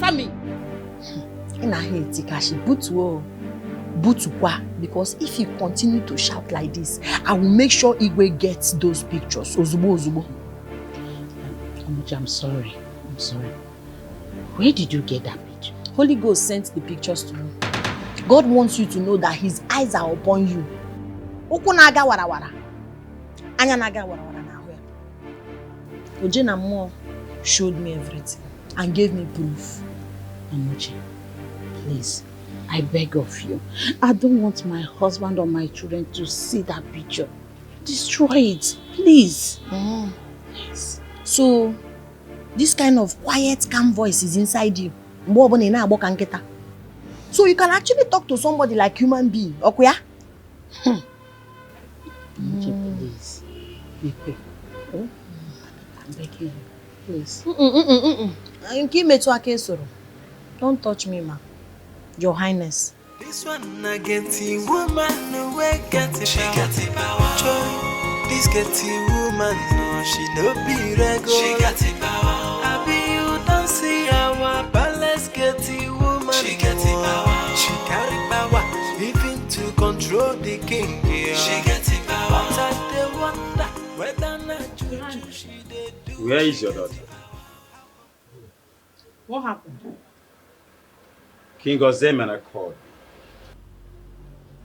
answer me. In a head, Tikashi, Butukwa, because if you continue to shout like this, I will make sure Igwe gets those pictures. Ozubo. I'm sorry. Where did you get that picture? Holy Ghost sent the pictures to me. God wants you to know that his eyes are upon you. Okunaga warawara. Anyanaga warawara na hwe. Ojena Mo showed me everything and gave me proof. Amuche, please, I beg of you. I don't want my husband or my children to see that picture. Destroy it, please. Yes. So, this kind of quiet, calm voice is inside you. So you can actually talk to somebody like human being. Okay? Please. I'm begging you. Please. Don't touch me, ma. Your Highness. This one I get the woman away get it. She got it power. This get the woman, no, she no be regular. She got it power. I be you don't see our palace get the woman. She got it power. She carry power, even to control the king. Yeah. She got it power. But I wonder whether not she did do. Where is your daughter? What happened? King Ozemena called me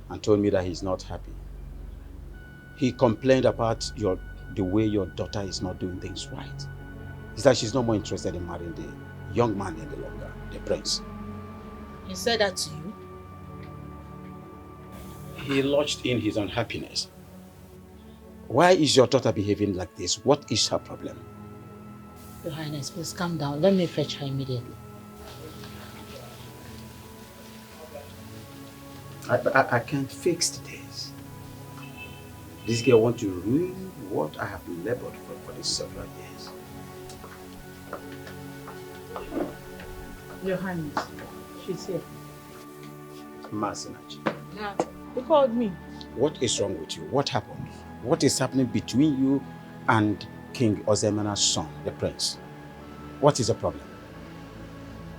and told me that he's not happy. He complained about the way your daughter is not doing things right. He said she's no more interested in marrying the young man any longer, the prince. He said that to you? He lodged in his unhappiness. Why is your daughter behaving like this? What is her problem? Your Highness, please calm down. Let me fetch her immediately. I can't fix this. This girl wants to ruin what I have labored for these several years. Your Highness, she's here. Masinachi. You called me. What is wrong with you? What happened? What is happening between you and King Ozemena's son, the prince? What is the problem?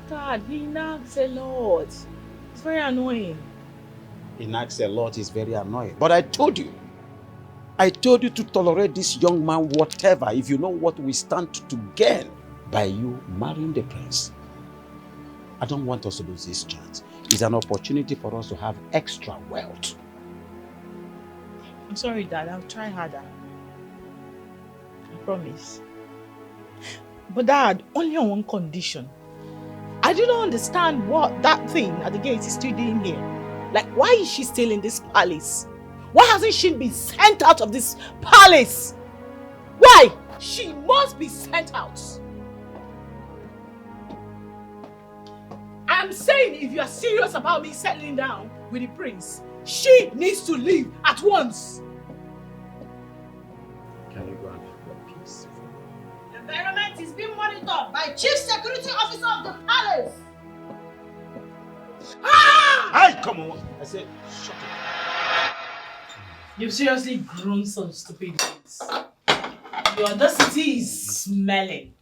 Dad, he nags a lot. It's very annoying. He nags a lot, is very annoying. But I told you to tolerate this young man, whatever, if you know what we stand to gain by you marrying the prince. I don't want us to lose this chance. It's an opportunity for us to have extra wealth. I'm sorry, Dad. I'll try harder. I promise. But Dad, only on one condition. I do not understand what that thing at the gate is still doing here. Like, why is she still in this palace? Why hasn't she been sent out of this palace? Why? She must be sent out. I'm saying, if you are serious about me settling down with the prince, she needs to leave at once. Can you go and have your peace? The environment is being monitored by Chief Security Officer of the palace. Hey, come on! I said, shut up. You've seriously grown some stupid things. Your audacity is smelling.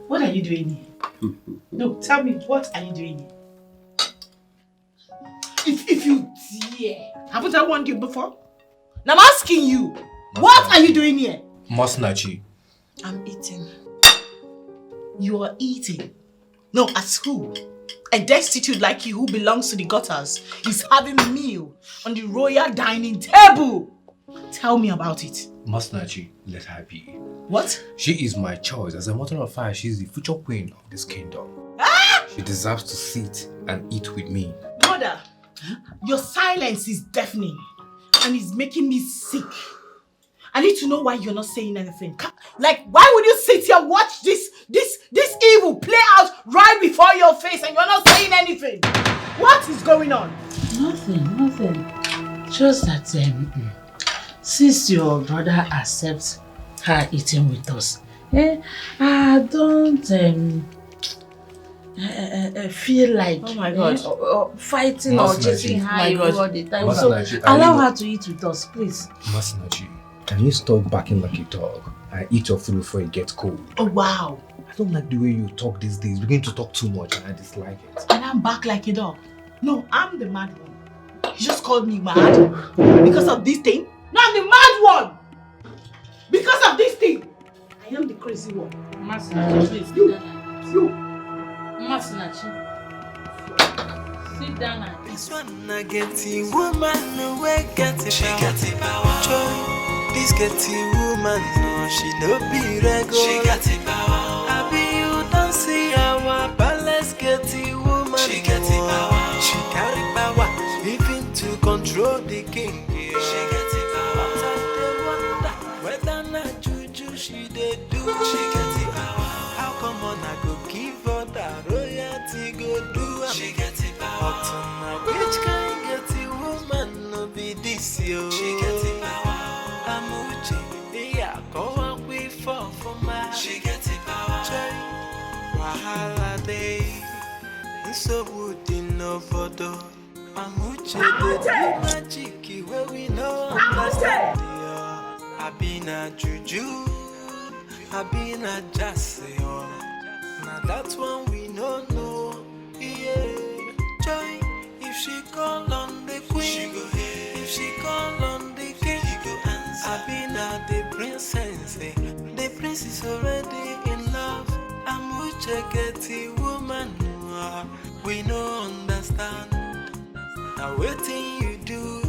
What are you doing here? No, tell me, what are you doing here? If you dare, haven't I warned you before? Now I'm asking you, what are you doing here? Masinachi. I'm eating. You are eating? No, as who? A destitute like you who belongs to the gutters is having a meal on the royal dining table. Tell me about it. Masinachi, let her be. What? She is my choice. As a matter of fact, she is the future queen of this kingdom. Ah! She deserves to sit and eat with me. Mother, your silence is deafening and it's making me sick. I need to know why you're not saying anything. Like, why would you sit here and watch this evil play out right before your face and you're not saying anything? What is going on? Nothing. Just that since your brother accepts her eating with us, I don't feel like fighting or chasing her all the time. Masinachi, so allow her to eat with us, please. Masinachi, can you stop barking like a dog and eat your food before it gets cold? Oh wow, I don't like the way you talk these days. You begin to talk too much and I dislike it. And I'm back like a dog. No, I'm the mad one. You just called me mad because of this thing. No, I'm the mad one. Because of this thing. I am the crazy one. Masinachi, please. You. Masinachi. Sit down and This one I get the woman no way get it. She got it power. Joy, this get the woman no she no be regular. She got it power. I be you don't see our palace get the woman. She got it power. She carry power, even to control the king. Yeah. She got it power. I dey wonder whether na juju she dey do. She got it power. How come on I go give her that royalty go do? She got it power. Which kind get the woman no be this yo? She get it power. Amuchi, yeah, go on we fall for my. She get it power. Joy, wahala day, so wood in no photo. Amuchi, the magic where we know understand. I been a juju, I been a jassy. Now that's one we no know. Yeah, Joy. If she call on the queen, she go here. If she call on the king, he go answer. I been at the princess, the prince is already in love. I'm with a getty woman, we no understand. Now waiting you do,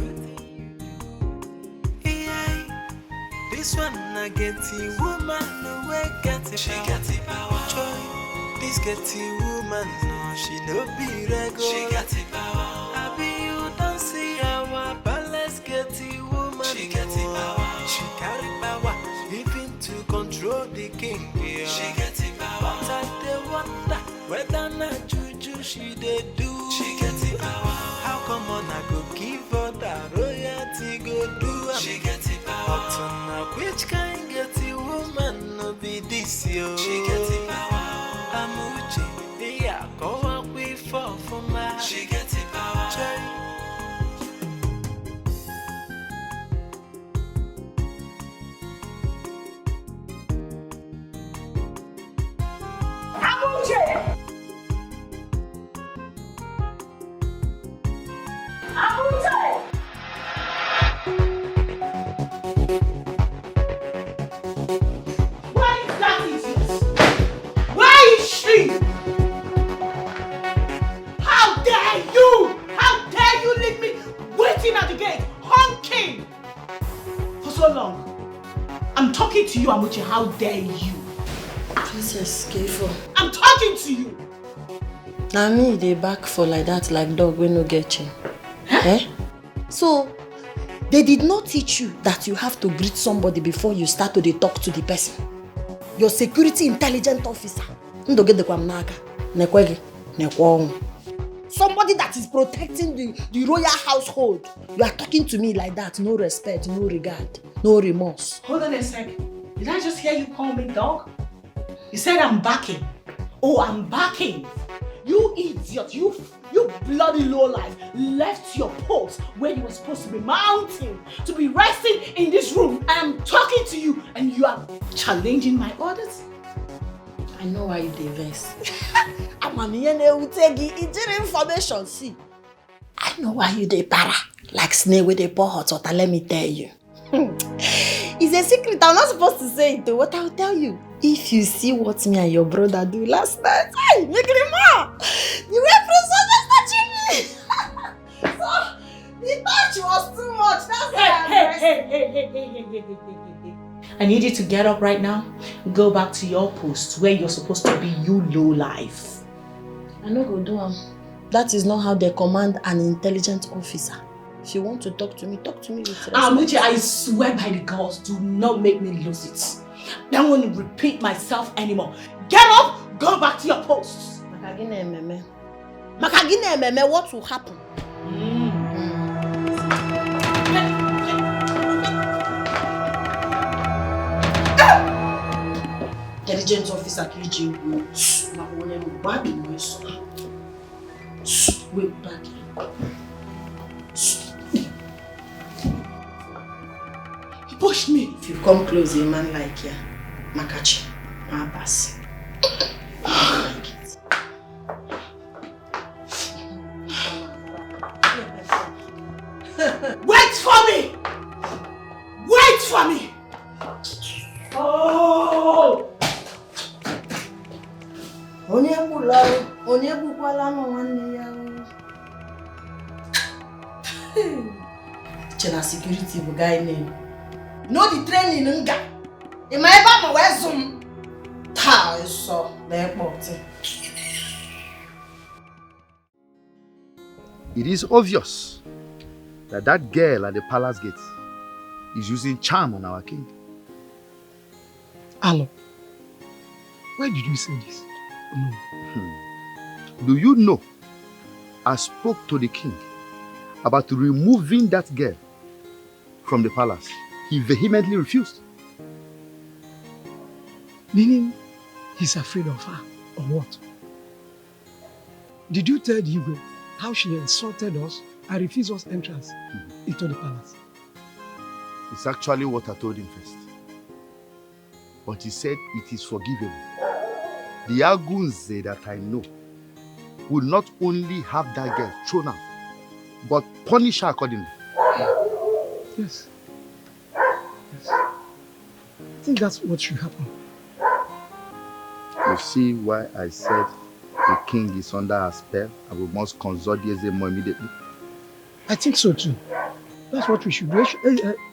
yeah. This one I get the woman, no way get it. She got the power. Joy. This get the woman, no, she no be regular. She got the power. I be you don't see our palace get the woman. She got the power. She carry power, even to control the king. Yeah. She got the power. But I dey wonder whether na juju she dey do. She got the power. How come on I go give her that royalty go do? She got the power. But now which kind get the woman no be this yo? She got the power. Amuchi, yeah, go on we fall for my. She gets it power. Amuche! Amuche! Where is that idiot? Where is she? How dare you? How dare you leave me waiting at the gate, honking for so long? I'm talking to you, Amuche. How dare you? Princess, careful. I'm talking to you. Now me, they back for like that, like dog when no get you. Eh? So, they did not teach you that you have to greet somebody before you start to talk to the person. Your security intelligence officer. Somebody that is protecting the royal household. You are talking to me like that. No respect, no regard, no remorse. Hold on a sec. Did I just hear you call me dog? You said I'm backing. Oh, I'm backing. You idiot, you bloody lowlife, left your post where you were supposed to be mounting, to be resting in this room, and I'm talking to you, and you are challenging my orders? I know why you diverse. I'm an information, see. I know why you dey para, like snake with a pour hot water, let me tell you. It's a secret, I'm not supposed to say it, what I'll tell you. If you see what me and your brother do last night, hey, make it more. The way Princess was touching me. So, the touch was too much, that's why Hey. I need you to get up right now, go back to your post where you're supposed to be, you low life. I no go do am. That is not how they command an intelligent officer. If you want to talk to me with respect. Amuche, I swear by the gods, do not make me lose it. I don't want to repeat myself anymore. Get up, go back to your posts. Makagine ememe, what will happen? Intelligence officer KG. Wait back. He pushed me. If you come close, a man like ya, Makachi, my pass. Wait for me! Wait for me! Oh! Onye bukwala no nwanne ya. Chena security bu guy name. No the training nga. E ma eba ma we zoom. Ta so na airport. It is obvious that that girl at the palace gate is using charm on our king. Alo, why did you say this? No. Do you know, I spoke to the king about removing that girl from the palace. He vehemently refused. Meaning he's afraid of her, or what? Did you tell Igwe how she insulted us and refused us entrance into the palace? It's actually what I told him first. But he said it is forgivable. The Agunze that I know will not only have that girl thrown out, but punish her accordingly. Yes. Yes. I think that's what should happen. You see why I said the king is under a spell and we must consult the Ezemo immediately? I think so too. That's what we should do.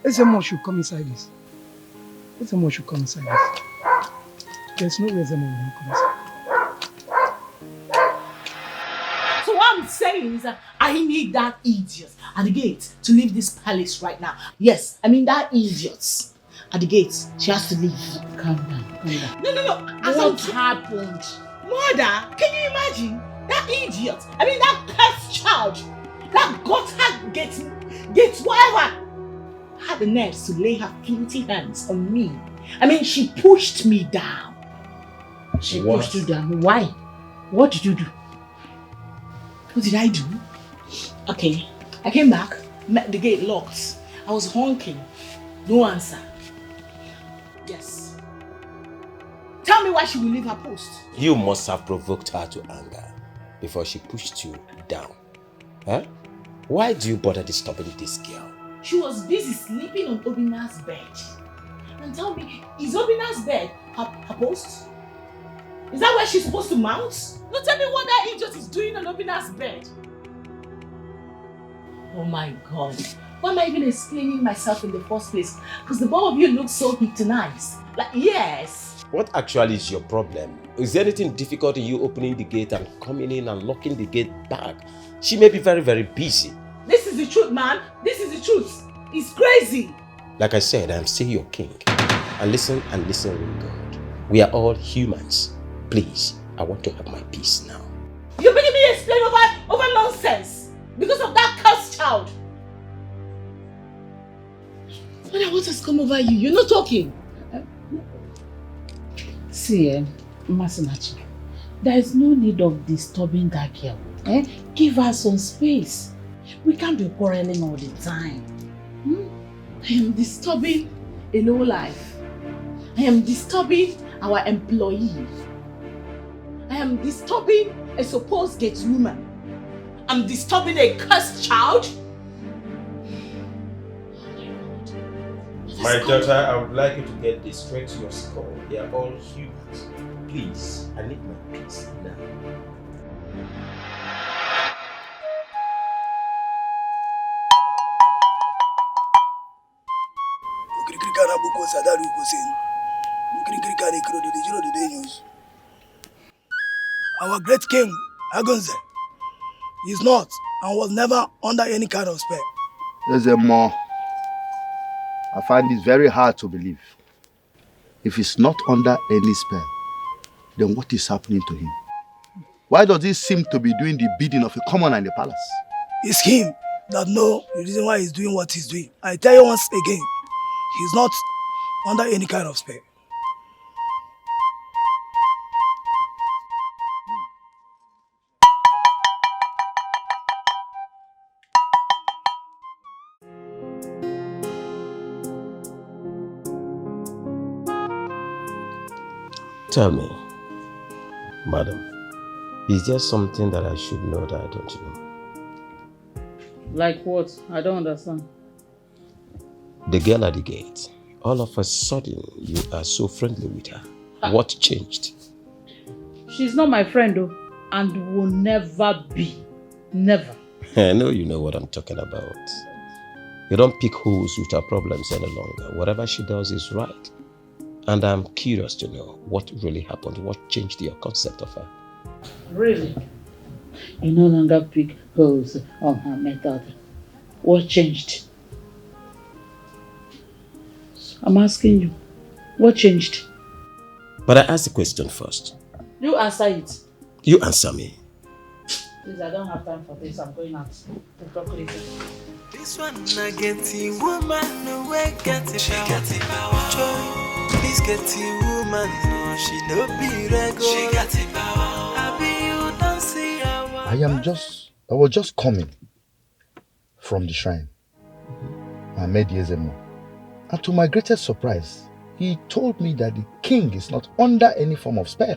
Ezemo should come inside this. Ezemo should come inside this. There's no way Ezemo will not come inside. So what I'm saying is that I need that idiot at the gate to leave this palace right now. Yes, I mean that idiot at the gate. She has to leave. Calm down, calm down. No. What happened? Mother, can you imagine? That idiot, I mean that cursed child, that gutter gate whatever, had the nerves to lay her filthy hands on me. I mean, she pushed me down. She pushed you down. Why? What did you do? What did I do? Okay, I came back, met the gate locked. I was honking. No answer. Yes. Tell me why she will leave her post. You must have provoked her to anger before she pushed you down. Huh? Why do you bother disturbing this girl? She was busy sleeping on Obina's bed. And tell me, is Obina's bed her post? Is that where she's supposed to mount? No, tell me what that idiot is doing on Obina's bed. Oh my God. Why am I even explaining myself in the first place? Because the both of you look so hypnotized. Like, yes. What actually is your problem? Is there anything difficult in you opening the gate and coming in and locking the gate back? She may be very, very busy. This is the truth, man. This is the truth. It's crazy. Like I said, I am still your king. And listen, with God. We are all humans. Please, I want to have my peace now. You're making me explain over nonsense because of that cursed child. Mother, what has come over you? You're not talking. See, Masinachi, there is no need of disturbing that girl. Give her some space. We can't be quarreling all the time. I am disturbing a low life. I am disturbing our employee. I am disturbing a supposed gate woman. I'm disturbing a cursed child. My daughter, I would like you to get this straight to your skull. They are all humans. Please, I need my peace now. Our great king, Agunze, is not and was never under any kind of spell. Ezemo, I find it very hard to believe. If he's not under any spell, then what is happening to him? Why does he seem to be doing the bidding of a commoner in the palace? It's him that knows the reason why he's doing what he's doing. I tell you once again, he's not under any kind of spell. Tell me, Madam, is there something that I should know that I don't know? Like what? I don't understand. The girl at the gate. All of a sudden, you are so friendly with her. What changed? She's not my friend though, and will never be. Never. I know you know what I'm talking about. You don't pick holes with her problems any longer. Whatever she does is right. And I'm curious to know what really happened, what changed your concept of her. Really? You no longer pick holes on her method. What changed? I'm asking you, what changed? But I asked the question first. You answer it. You answer me. Please, I don't have time for this. I'm going out to procreate. This one I get the woman no way get it. She got it power. Joy, this get the woman no she no be regular. She got it power. I be you don't see her. I was just coming from the shrine. I met Yezemo. And to my greatest surprise, he told me that the king is not under any form of spell.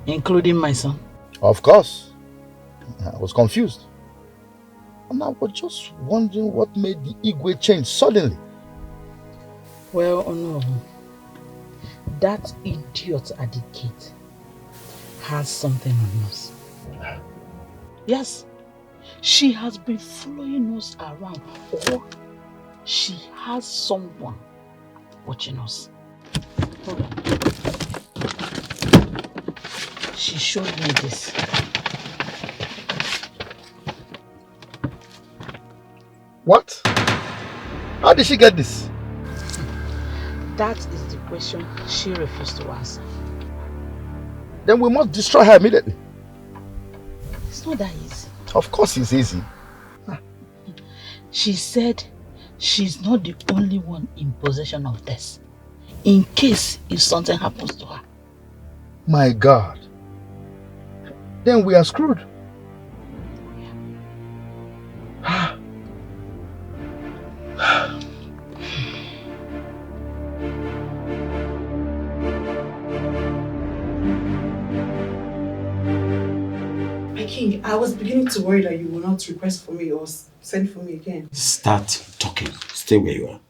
Including my son? Of course. I was confused. And I was just wondering what made the Igwe change suddenly. Well, no. That idiot at the gate has something on us. Yes. She has been following us around, or she has someone watching us. Hold on. She showed me this. What? How did she get this? That is the question she refused to answer. Then we must destroy her immediately. It's not that easy. Of course it's easy. She said she's not the only one in possession of this, in case if something happens to her. My God. Then we are screwed. My king, I was beginning to worry that you will not request for me or send for me again. Start talking. Stay where you are.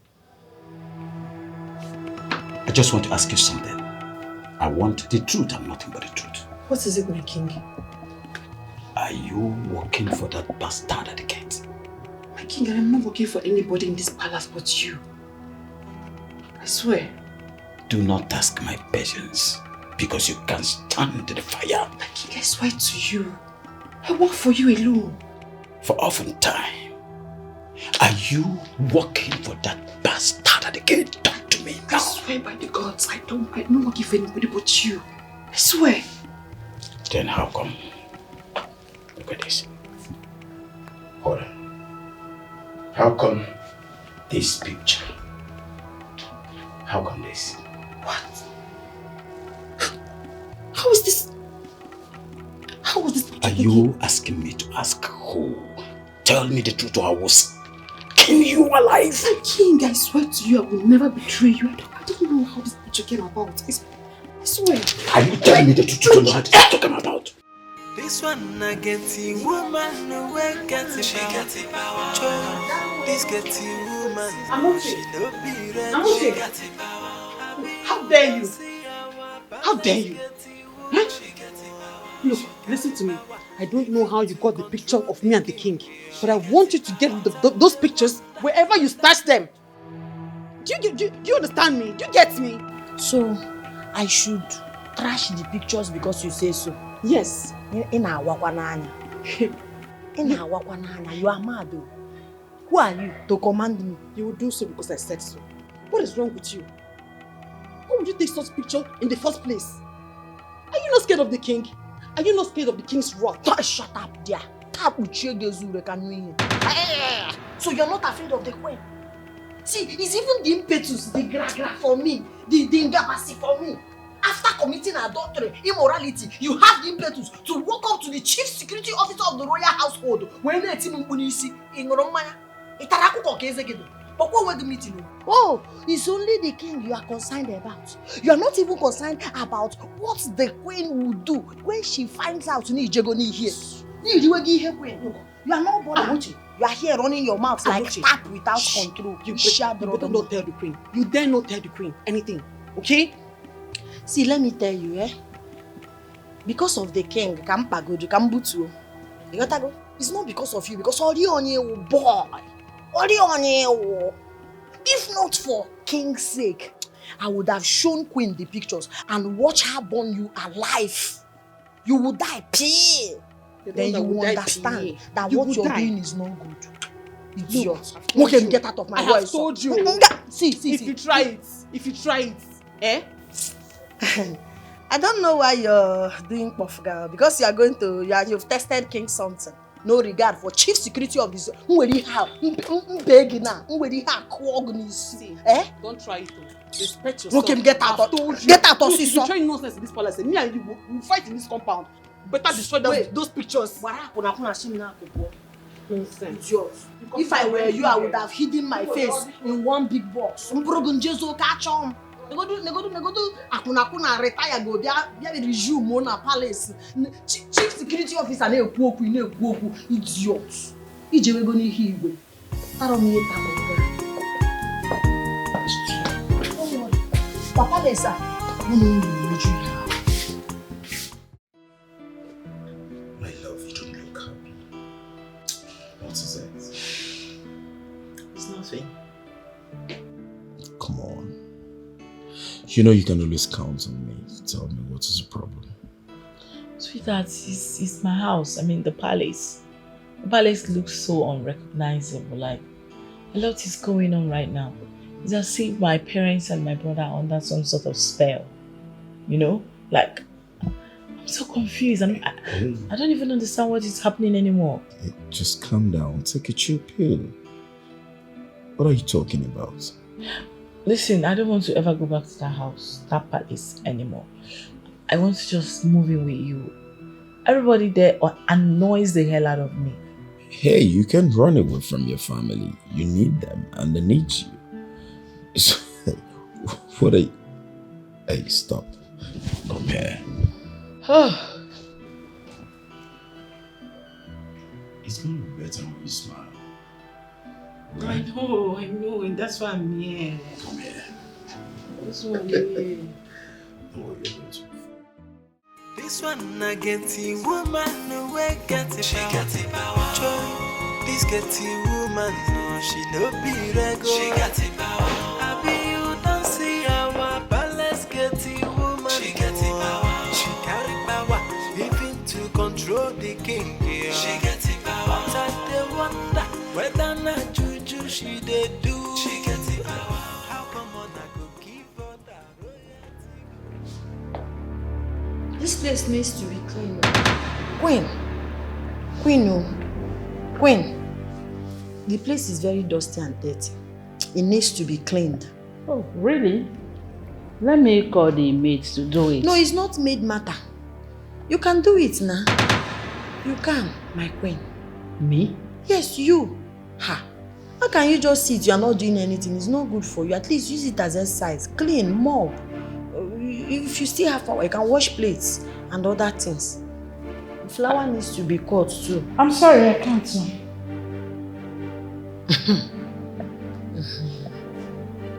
I just want to ask you something. I want the truth and nothing but the truth. What is it, my king? Are you working for that bastard at the gate? My king, I am not working for anybody in this palace but you. I swear. Do not ask my patience, because you can't stand the fire. My king, I swear to you, I work for you alone. For often time, are you working for that bastard at the gate? Talk to me now. I swear by the gods, I don't work for anybody but you. I swear. Then how come? Look at this. Hold on. How come this picture? How come this? What? How is this? How was this picture? Are you asking me to ask who? Tell me the truth or I will skin you alive. My king, I swear to you, I will never betray you. I don't know how this picture came about. I swear. Are you telling me the truth? You don't know how this is talking about? This one I get the woman no way get it. She got it power. This get the woman. She no be red. She got it power. How dare you? How dare you? Huh? Look, listen to me. I don't know how you got the picture of me and the king, but I want you to get those pictures wherever you stash them. Do you understand me? Do you get me? So, I should trash the pictures because you say so? Yes. In our Wakwananya. You are mad though. Who are you to command me? You will do so because I said so. What is wrong with you? Why would you take such picture in the first place? Are you not scared of the king? Are you not scared of the king's wrath? Shut up there. So you're not afraid of the queen? See, it's even the impetus, the gra for me, the ingapacity for me. After committing adultery, immorality, you have the impetus to walk up to the chief security officer of the royal household. When they team Munisi in Romania, But what were the meeting? Oh, it's only the king you are concerned about. You are not even concerned about what the queen will do when she finds out you here. You are not bothered. You are here running your mouth like tap without control. You better not tell the queen. You dare not tell the queen anything. Okay? See, let me tell you, because of the king, it's not because of you, because boy. If not for king's sake, I would have shown queen the pictures and watch her burn you alive. You would die, pee. Then you will understand that what you're doing is not good. Idiot. Okay, get out of my voice. I have told you. See. If you try it, I don't know why you're doing puff girl, because you've tested king something. No regard for chief security of this. See, don't try it. Respect yourself. Okay, get out. Get out of this. You're trying nonsense in this palace. Me and you will fight in this compound. Better destroy those pictures. Nonsense. If I were you, I would have hidden my face in one big box. Akuna retire go resume on a palace. Chief security officer idiot. Ijewe go ni hiwe. Taro mi Papa Lesa. My love, you don't look happy. What is it? It's nothing. Come on. You know you can always count on me to tell me what is the problem. Sweetheart, it's my house. I mean, the palace. The palace looks so unrecognizable. Like, a lot is going on right now. It's as if my parents and my brother are under some sort of spell. You know? Like, I'm so confused. I don't even understand what is happening anymore. Hey, just calm down. Take a chill pill. What are you talking about? Listen, I don't want to ever go back to that house, that palace anymore. I want to just move in with you. Everybody there annoys the hell out of me. Hey, you can run away from your family. You need them and they need you. What are you? Hey, stop. Come here. It's going to be better when you smile. Right? I know, and that's why I'm here. Come here. That's why I'm here. Oh, you're going to be fine. This one I get the woman no way get it. She got the power. Joy, this get the woman no she no be regular. She got the power. I be you don't see our palace get the woman. She got the power. She carry power even to control the king. Yeah. She got the power. But I dey wonder whether not juju she dey do. She got the power. How come on I go keep her that royalty? This place needs to be clean. Queen. The place is very dusty and dirty. It needs to be cleaned. Oh, really? Let me call the maids to do it. No, it's not maid matter. You can do it now. You can, my queen. Me? Yes, you. Ha. How can you just sit? You are not doing anything. It's not good for you. At least use it as exercise. Clean, mop. If you still have power, you can wash plates and other things. The flower needs to be cut too. I'm sorry, I can't.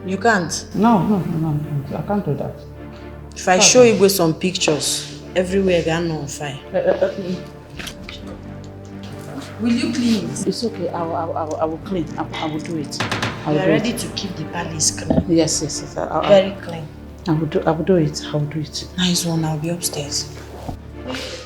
You can't? No, I can't do that. If I show you some pictures, everywhere they are on fire. Will you clean it? It's okay, I will clean. I will do it. You are ready to keep the palace clean? Yes. Very clean. I will do it. Nice one, I'll be upstairs.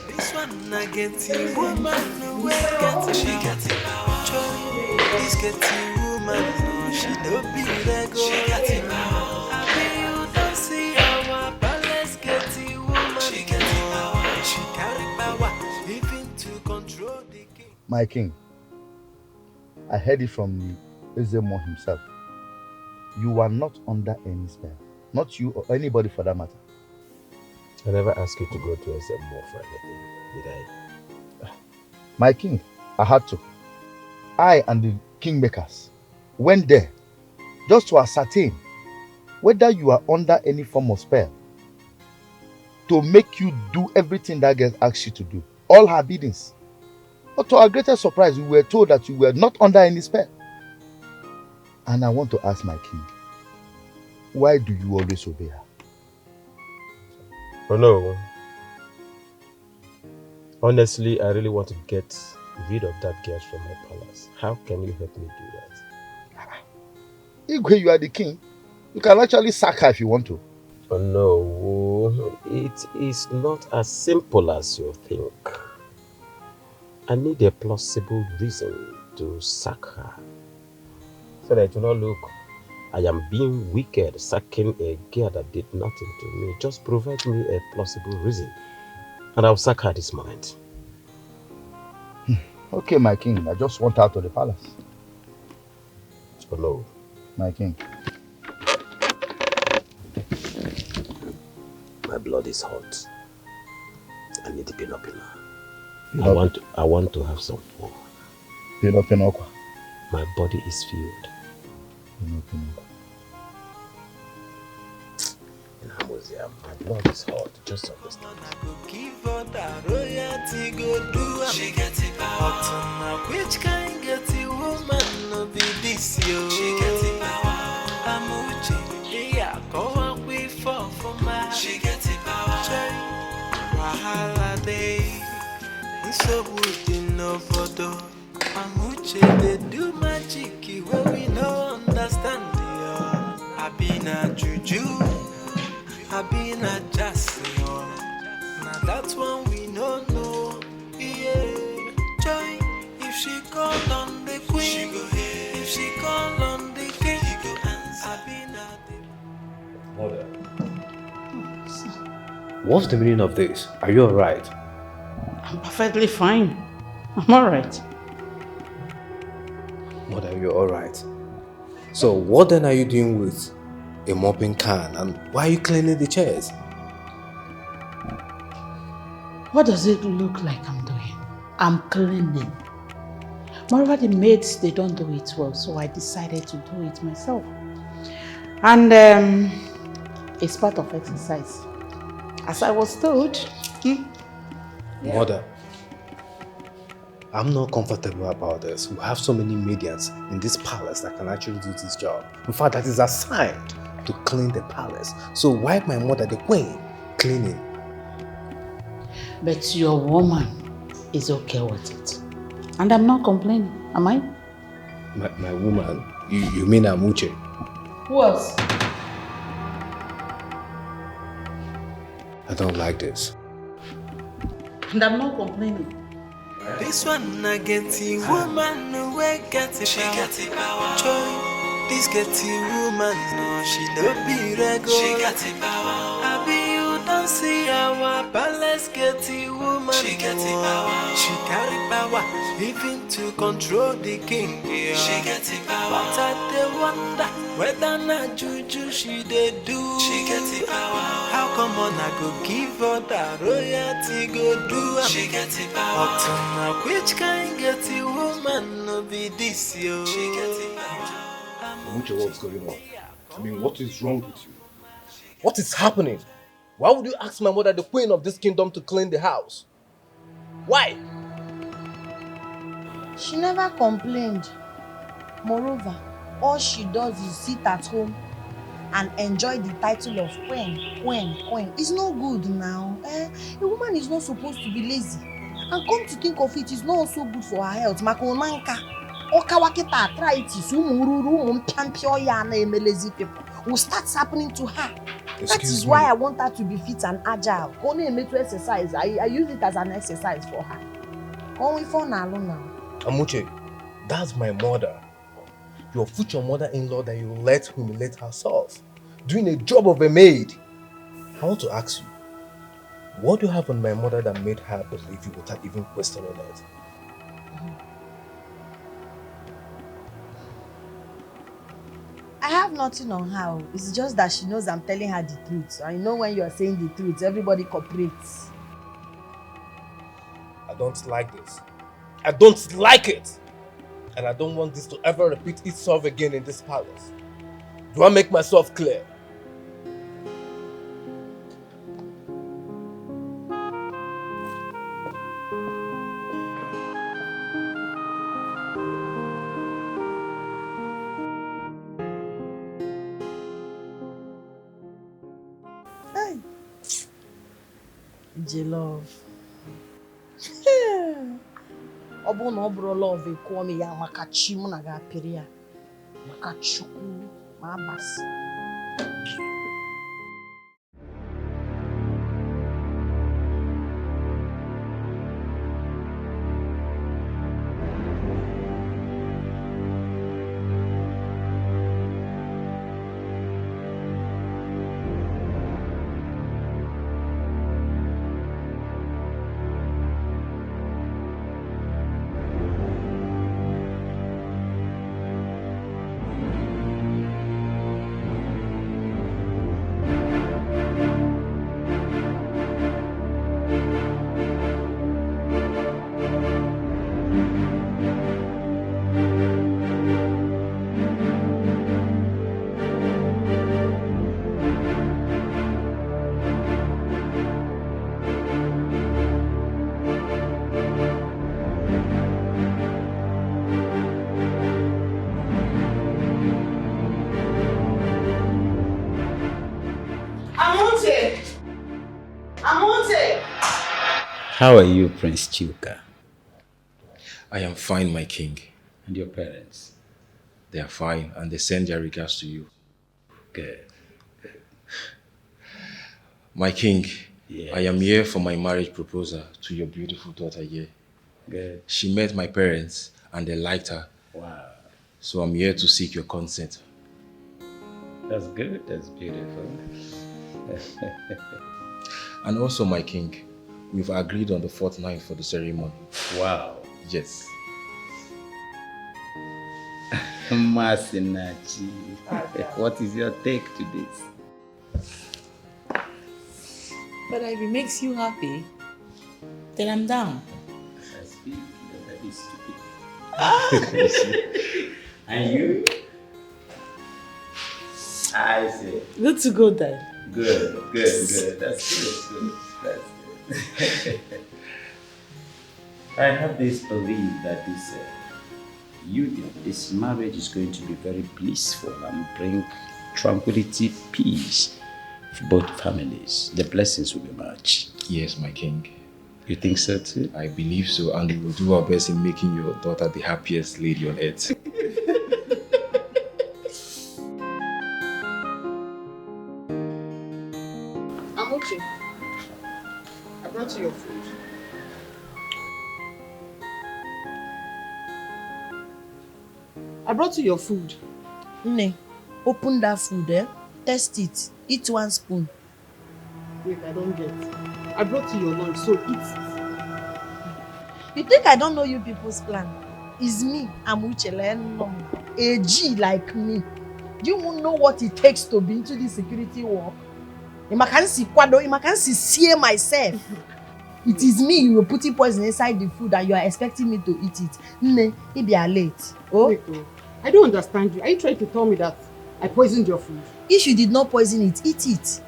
This one I get the woman no way get it. She got the power. Joy, this get the woman no she no be regular. She got the power. I mean you don't see our palace get the woman. She got the power. She carry power even to control the king. My king, I heard it from Ezemo himself. You are not under any spell. Not you or anybody for that matter. I never asked you to go to Ezemo for anything, did I? My king, I had to. I and the kingmakers went there just to ascertain whether you are under any form of spell to make you do everything that girl asks you to do. All her biddings. But to our greatest surprise, we were told that you were not under any spell. And I want to ask my king, why do you always obey her? Oh no. Honestly, I really want to get rid of that girl from my palace. How can you help me do that? Igwe, you are the king. You can actually sack her if you want to. Oh no, it is not as simple as you think. I need a plausible reason to sack her. So that it will not look, I am being wicked, sacking a girl that did nothing to me. Just provide me a plausible reason, and I'll sack her this moment. Okay, my king, I just want out of the palace. Oh no. My king. My blood is hot. I need to pin up. I want to have some fun. Pinokwa. My body is filled. My blood is hot. Just understand. She gets it power. Which kind get it woman no be this yo? She gets it power. Amuchi, yeah, go on we fall for my. She gets it power. Wahala day, so good in no photo. Amuchi they do magic where we no understand yo. I been a juju, I been a just yo. Now that's one we no know. Yeah, joy. If she call on the queen, she go here. If she call on the king, he go answer. I been at the Mother, what's the meaning of this? Are you alright? I'm perfectly fine. I'm alright. Mother, you're alright. So what then are you doing with a mopping can, and why are you cleaning the chairs? What does it look like I'm doing? I'm cleaning. Moreover, the maids, they don't do it well, so I decided to do it myself. And it's part of exercise. As I was told. Mother, I'm not comfortable about this. We have so many medians in this palace that can actually do this job. In fact, that is assigned to clean the palace. So why my mother, the queen, cleaning? But your woman is okay with it. And I'm not complaining, am I? My woman? You mean Amuche? Who else? I don't like this. And I'm not complaining. this one I get the woman no way get it. She get it power. Joy. This get the woman no she no be regular. She get it power. I be you don't see our palace get the woman. She get it power. She carry power even to control the king. Yeah. She get it power. But I dey wonder whether na juju she dey do. She get it power. How come on I go give her that royalty go do? She get it power. But now which kind get the woman no be this yo? She get it power. Amuche, what's going on? I mean, what is wrong with you? What is happening? Why would you ask my mother, the queen of this kingdom, to clean the house? Why? She never complained. Moreover, all she does is sit at home and enjoy the title of queen. It's no good now. A woman is not supposed to be lazy. And come to think of it, it's not also good for her health. Makonanka. Okawakita arthritis, lazy people will start happening to her. That is why I want her to be fit and agile. Only make to exercise. I use it as an exercise for her. Only for now. Amuche, that's my mother. Your future mother-in-law that you let humiliate herself, doing a job of a maid. I want to ask you, what do you have on my mother that made her believe you without even questioning it? I have nothing on her. It's just that she knows I'm telling her the truth. I know when you're saying the truth, everybody cooperates. I don't like this. I don't like it. And I don't want this to ever repeat itself again in this palace. Do I make myself clear? Love. Ọ bụrụ na ọ bụrụ love ekụọ m ya maka chi mụ na ga-apịrị ya maka Chukwu ma abasị. How are you, Prince Chuka? I am fine, my king. And your parents? They are fine, and they send their regards to you. Good. My king, yes. I am here for my marriage proposal to your beautiful daughter here. Good. She met my parents, and they liked her. Wow. So I'm here to seek your consent. That's good. That's beautiful. And also, my king, we've agreed on the 4th night for the ceremony. Wow. Yes. Masinachi, what is your take to this? But if it makes you happy, then I'm down. I speak, that is stupid. And you? I say. Good to go then. Good. That's good. That's good. I have this belief that this union, this marriage is going to be very blissful and bring tranquility, peace for both families. The blessings will be much. Yes, my king. You think so too? I believe so, and we will do our best in making your daughter the happiest lady on earth. Amoche, I brought you your food. I brought you your food. Nne, open that food, eh? Test it. Eat 1 spoon. Wait, I don't get. I brought you your lunch, so eat it. You think I don't know you people's plan? It's me, Amuchele, a G like me. Do you know what it takes to be into this security work? I can't see myself. It is me you were putting poison inside the food and you are expecting me to eat it. Nne, it be late. Oh? Wait, I don't understand you. Are you trying to tell me that I poisoned your food? If you did not poison it, eat it.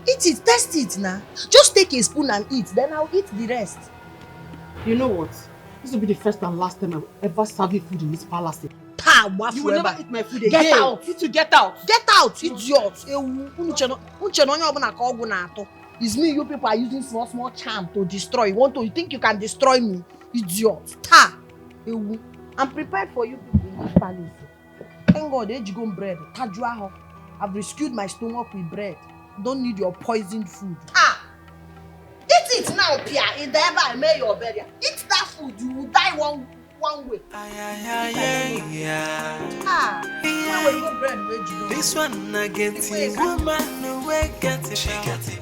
Eat it, test it now. Just take a spoon and eat, then I'll eat the rest. You know what? This will be the first and last time I'm ever serving food in this palace. You will never eat my food again. Get out. You to get out. Get out, idiot. It's me, you people are using small charm to destroy. You think you can destroy me? Idiot. I'm prepared for you people in this palace. Thank God, ejigom bread. I've rescued my stomach with bread. Don't need your poisoned food. Eat it now, Pia. If they ever made your burial, eat that food. You will die one way. This one I get it, woman, no way get it. She got it.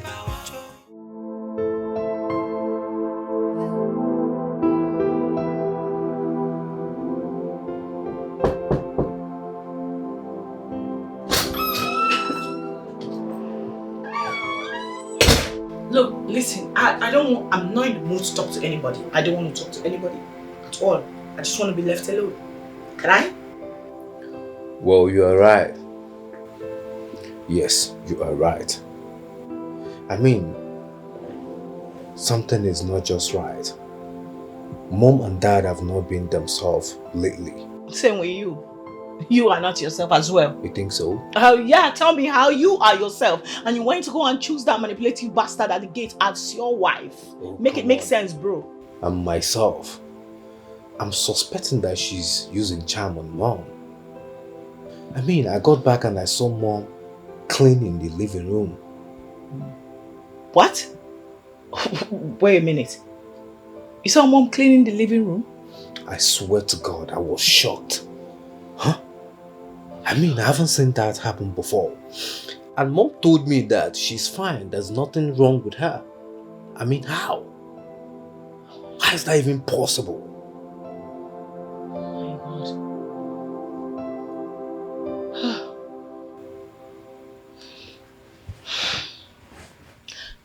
Look, listen, I'm not in the mood to talk to anybody. I don't want to talk to anybody at all. I just want to be left alone. Can I? Well, you are right. Yes, you are right. I mean, something is not just right. Mom and dad have not been themselves lately. Same with you. You are not yourself as well. You think so? Yeah, tell me how you are yourself. And you went to go and choose that manipulative bastard at the gate as your wife. Make it make sense, bro. I'm myself. I'm suspecting that she's using charm on Mom. I mean, I got back and I saw Mom cleaning the living room. What? Wait a minute. You saw Mom cleaning the living room? I swear to God, I was shocked. Huh? I mean, I haven't seen that happen before. And Mom told me that she's fine, there's nothing wrong with her. I mean, how? How is that even possible? Oh my God.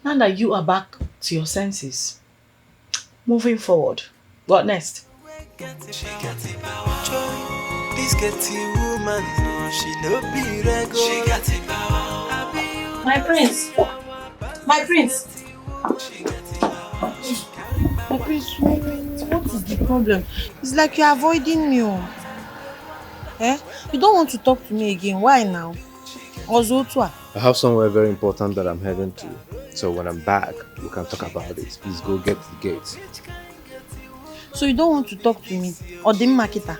Now that you are back to your senses, moving forward, what next? This getting woman, no, she no be regular. She got it power. My prince. My prince. My prince, what is the problem? It's like you're avoiding me. Eh? You don't want to talk to me again. Why now? I have somewhere very important that I'm heading to. So when I'm back, we can talk about it. Please go get to the gate. So you don't want to talk to me? Or the marketer?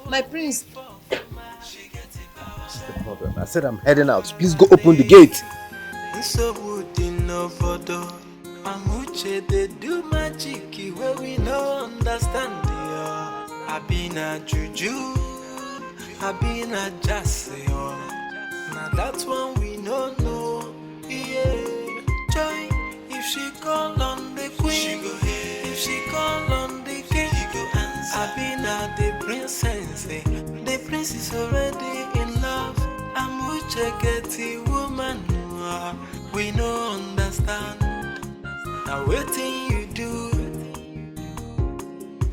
My prince. What's the problem? I said I'm heading out. Please go open the gate. So would no photo. Amuche they do magic where we no understand. I been a juju. I been a jassy. Now that's one we no know. Yeah. Joy, if she call on the queen, she go here. If she call on the king, he go answer. I been a the princess. The prince is already in love. Amuche getty woman. We no understand. Now waiting you do.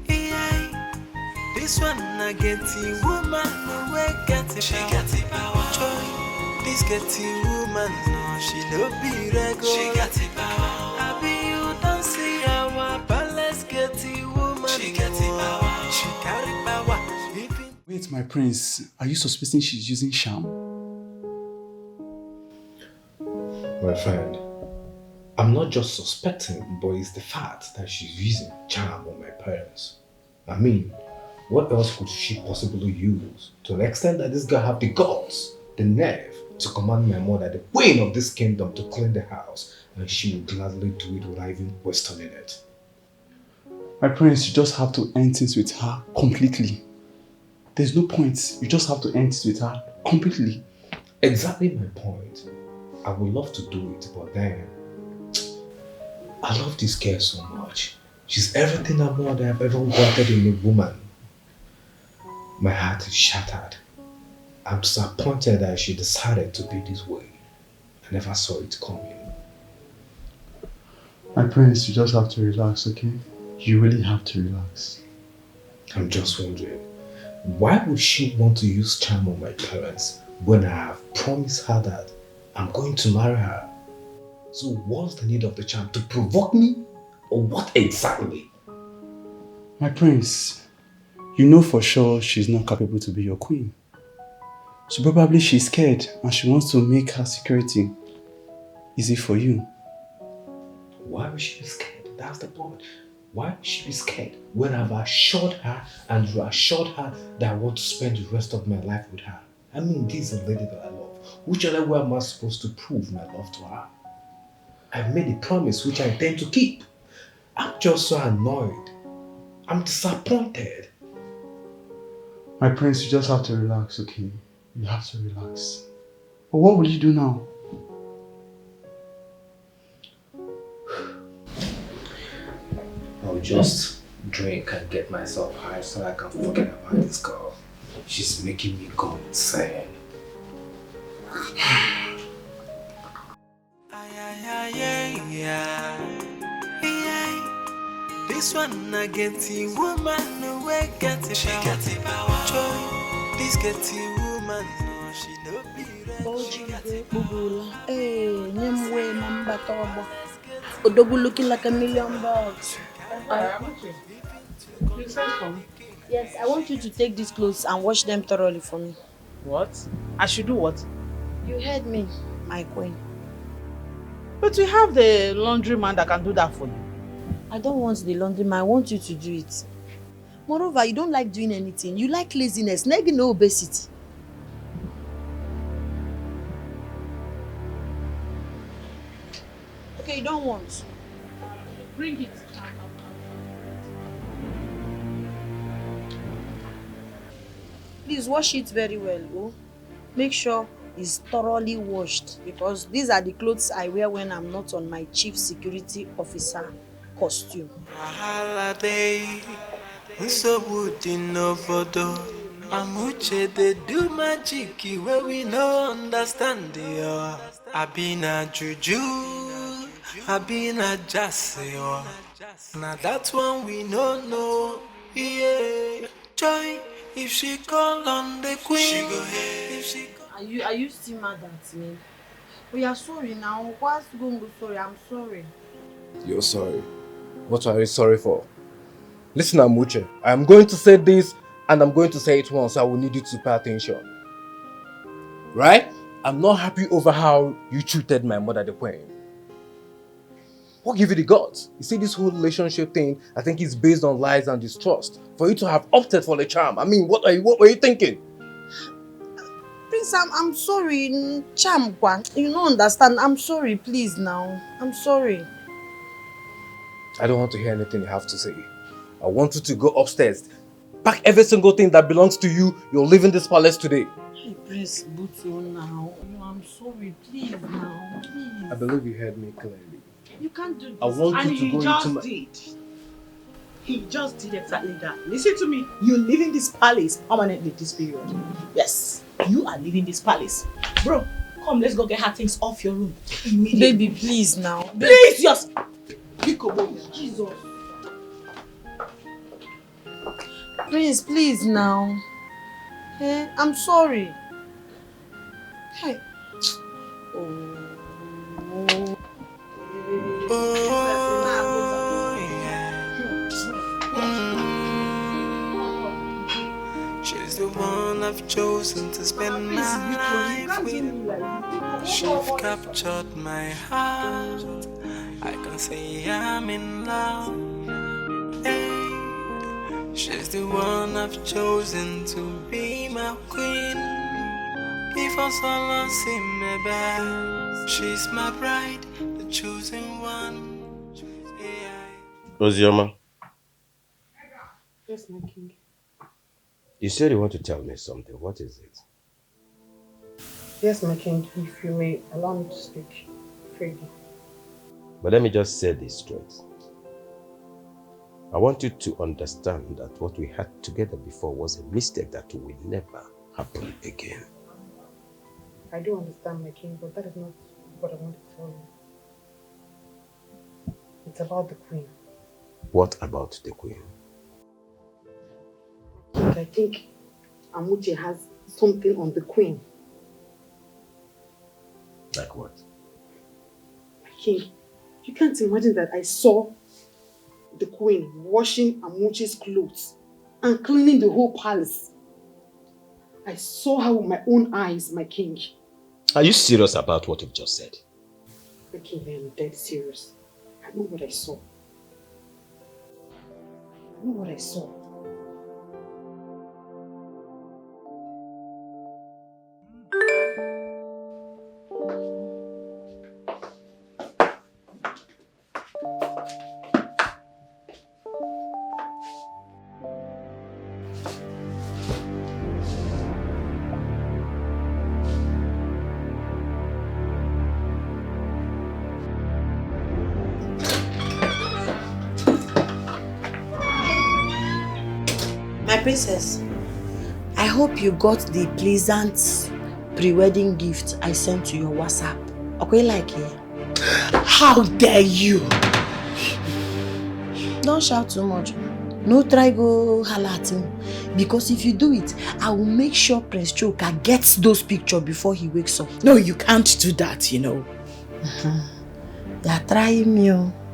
Yeah. This one I getty woman. We get it. She got it power. Joy. This getty woman. No, she no be regular. She got it power. I be you don't see our palace getty woman. She got it power. She carry power. Wait, my prince. Are you suspecting she's using charm? My friend, I'm not just suspecting, but it's the fact that she's using charm on my parents. I mean, what else could she possibly use to the extent that this girl have the guts, the nerve to command my mother, the queen of this kingdom, to clean the house, and she would gladly do it without even questioning it. My prince, you just have to end things with her completely. There's no point. You just have to end it with her completely. Exactly my point. I would love to do it, but then I love this girl so much. She's everything and more than I've ever wanted in a woman. My heart is shattered. I'm disappointed that she decided to be this way. I never saw it coming. My prince, you just have to relax, okay? You really have to relax. I'm just wondering, why would she want to use charm on my parents when I have promised her that I'm going to marry her? So what's the need of the charm? To provoke me? Or what exactly? My prince, you know for sure she's not capable to be your queen. So probably she's scared and she wants to make her security easy for you. Why would she be scared? That's the point. Why would she be scared when I've assured her and reassured her that I want to spend the rest of my life with her? I mean, this is a lady that I love. Which other way am I supposed to prove my love to her? I've made a promise which I intend to keep. I'm just so annoyed. I'm disappointed. My prince, you just have to relax, okay? You have to relax. But what will you do now? I'll just drink and get myself high so I can forget about this girl. She's making me go insane. This one I get the woman away get it. She got the power. Joy, this get the woman. No, she no be Odogu looking like $1 million. You sent for me. Yes, I want you to take these clothes and wash them thoroughly for me. What? I should do what? You heard me, my queen. But we have the laundry man that can do that for you. I don't want the laundry man, I want you to do it. Moreover, you don't like doing anything. You like laziness, maybe no obesity. Okay, you don't want. Bring it. Please wash it very well, oh. Make sure it's thoroughly washed because these are the clothes I wear when I'm not on my chief security officer costume. holiday. So would in Novodo. Amuche they do magic where we no understand the I been a juju, I been a jassy. Now that one we no know. Yeah, joy. If she call on the queen, she go ahead. If she Are you still mad at me? We are sorry now. What's going to be sorry? I'm sorry. You're sorry. What are you sorry for? Listen, Amuche, I'm going to say this and I'm going to say it once, so I will need you to pay attention. Right? I'm not happy over how you treated my mother, the queen. What give you the guts? You see, this whole relationship thing, I think is based on lies and distrust. For you to have opted for the charm, I mean, what were you thinking? Prince, I'm sorry. Charm, you don't understand. I'm sorry, please now. I'm sorry. I don't want to hear anything you have to say. I want you to go upstairs. Pack every single thing that belongs to you. You're leaving this palace today. Hey, Prince Butu now. I'm sorry, please now. Please. I believe you heard me clearly. You can't do this. I want And you to he go just into my... did. He just did exactly that. Listen to me. You're leaving this palace permanently this period. Yes. You are leaving this palace. Bro, come, let's go get her things off your room. Immediately. Baby, please now. Please, just... Jesus. Prince, please now. Hey, I'm sorry. Hey. She's the one I've chosen to spend my life with. She's captured my heart. I can say I'm in love. Hey, she's the one I've chosen to be my queen. If I saw see me back, she's my bride, the chosen one. Ozioma, Yes, my king. you said you want to tell me something. What is it? Yes, my king, if you may allow me to speak freely. But let me just say this straight. I want you to understand that what we had together before was a mistake that will never happen again. I do understand, my king, but that is not what I want to tell you. It's about the queen. What about the queen? I think Amuche has something on the queen. Like what? My king, you can't imagine that I saw the queen washing Amuche's clothes and cleaning the whole palace. I saw her with my own eyes, my king. Are you serious about what you've just said? My king, I am dead serious. I know what I saw. I know what I saw. My princess, I hope you got the pleasant pre-wedding gift I sent to your WhatsApp. Okay, like it? How dare you? Don't shout too much. No try go holler at me. Because if you do it, I will make sure Prince Choka gets those pictures before he wakes up. No, you can't do that, you know. You are trying me.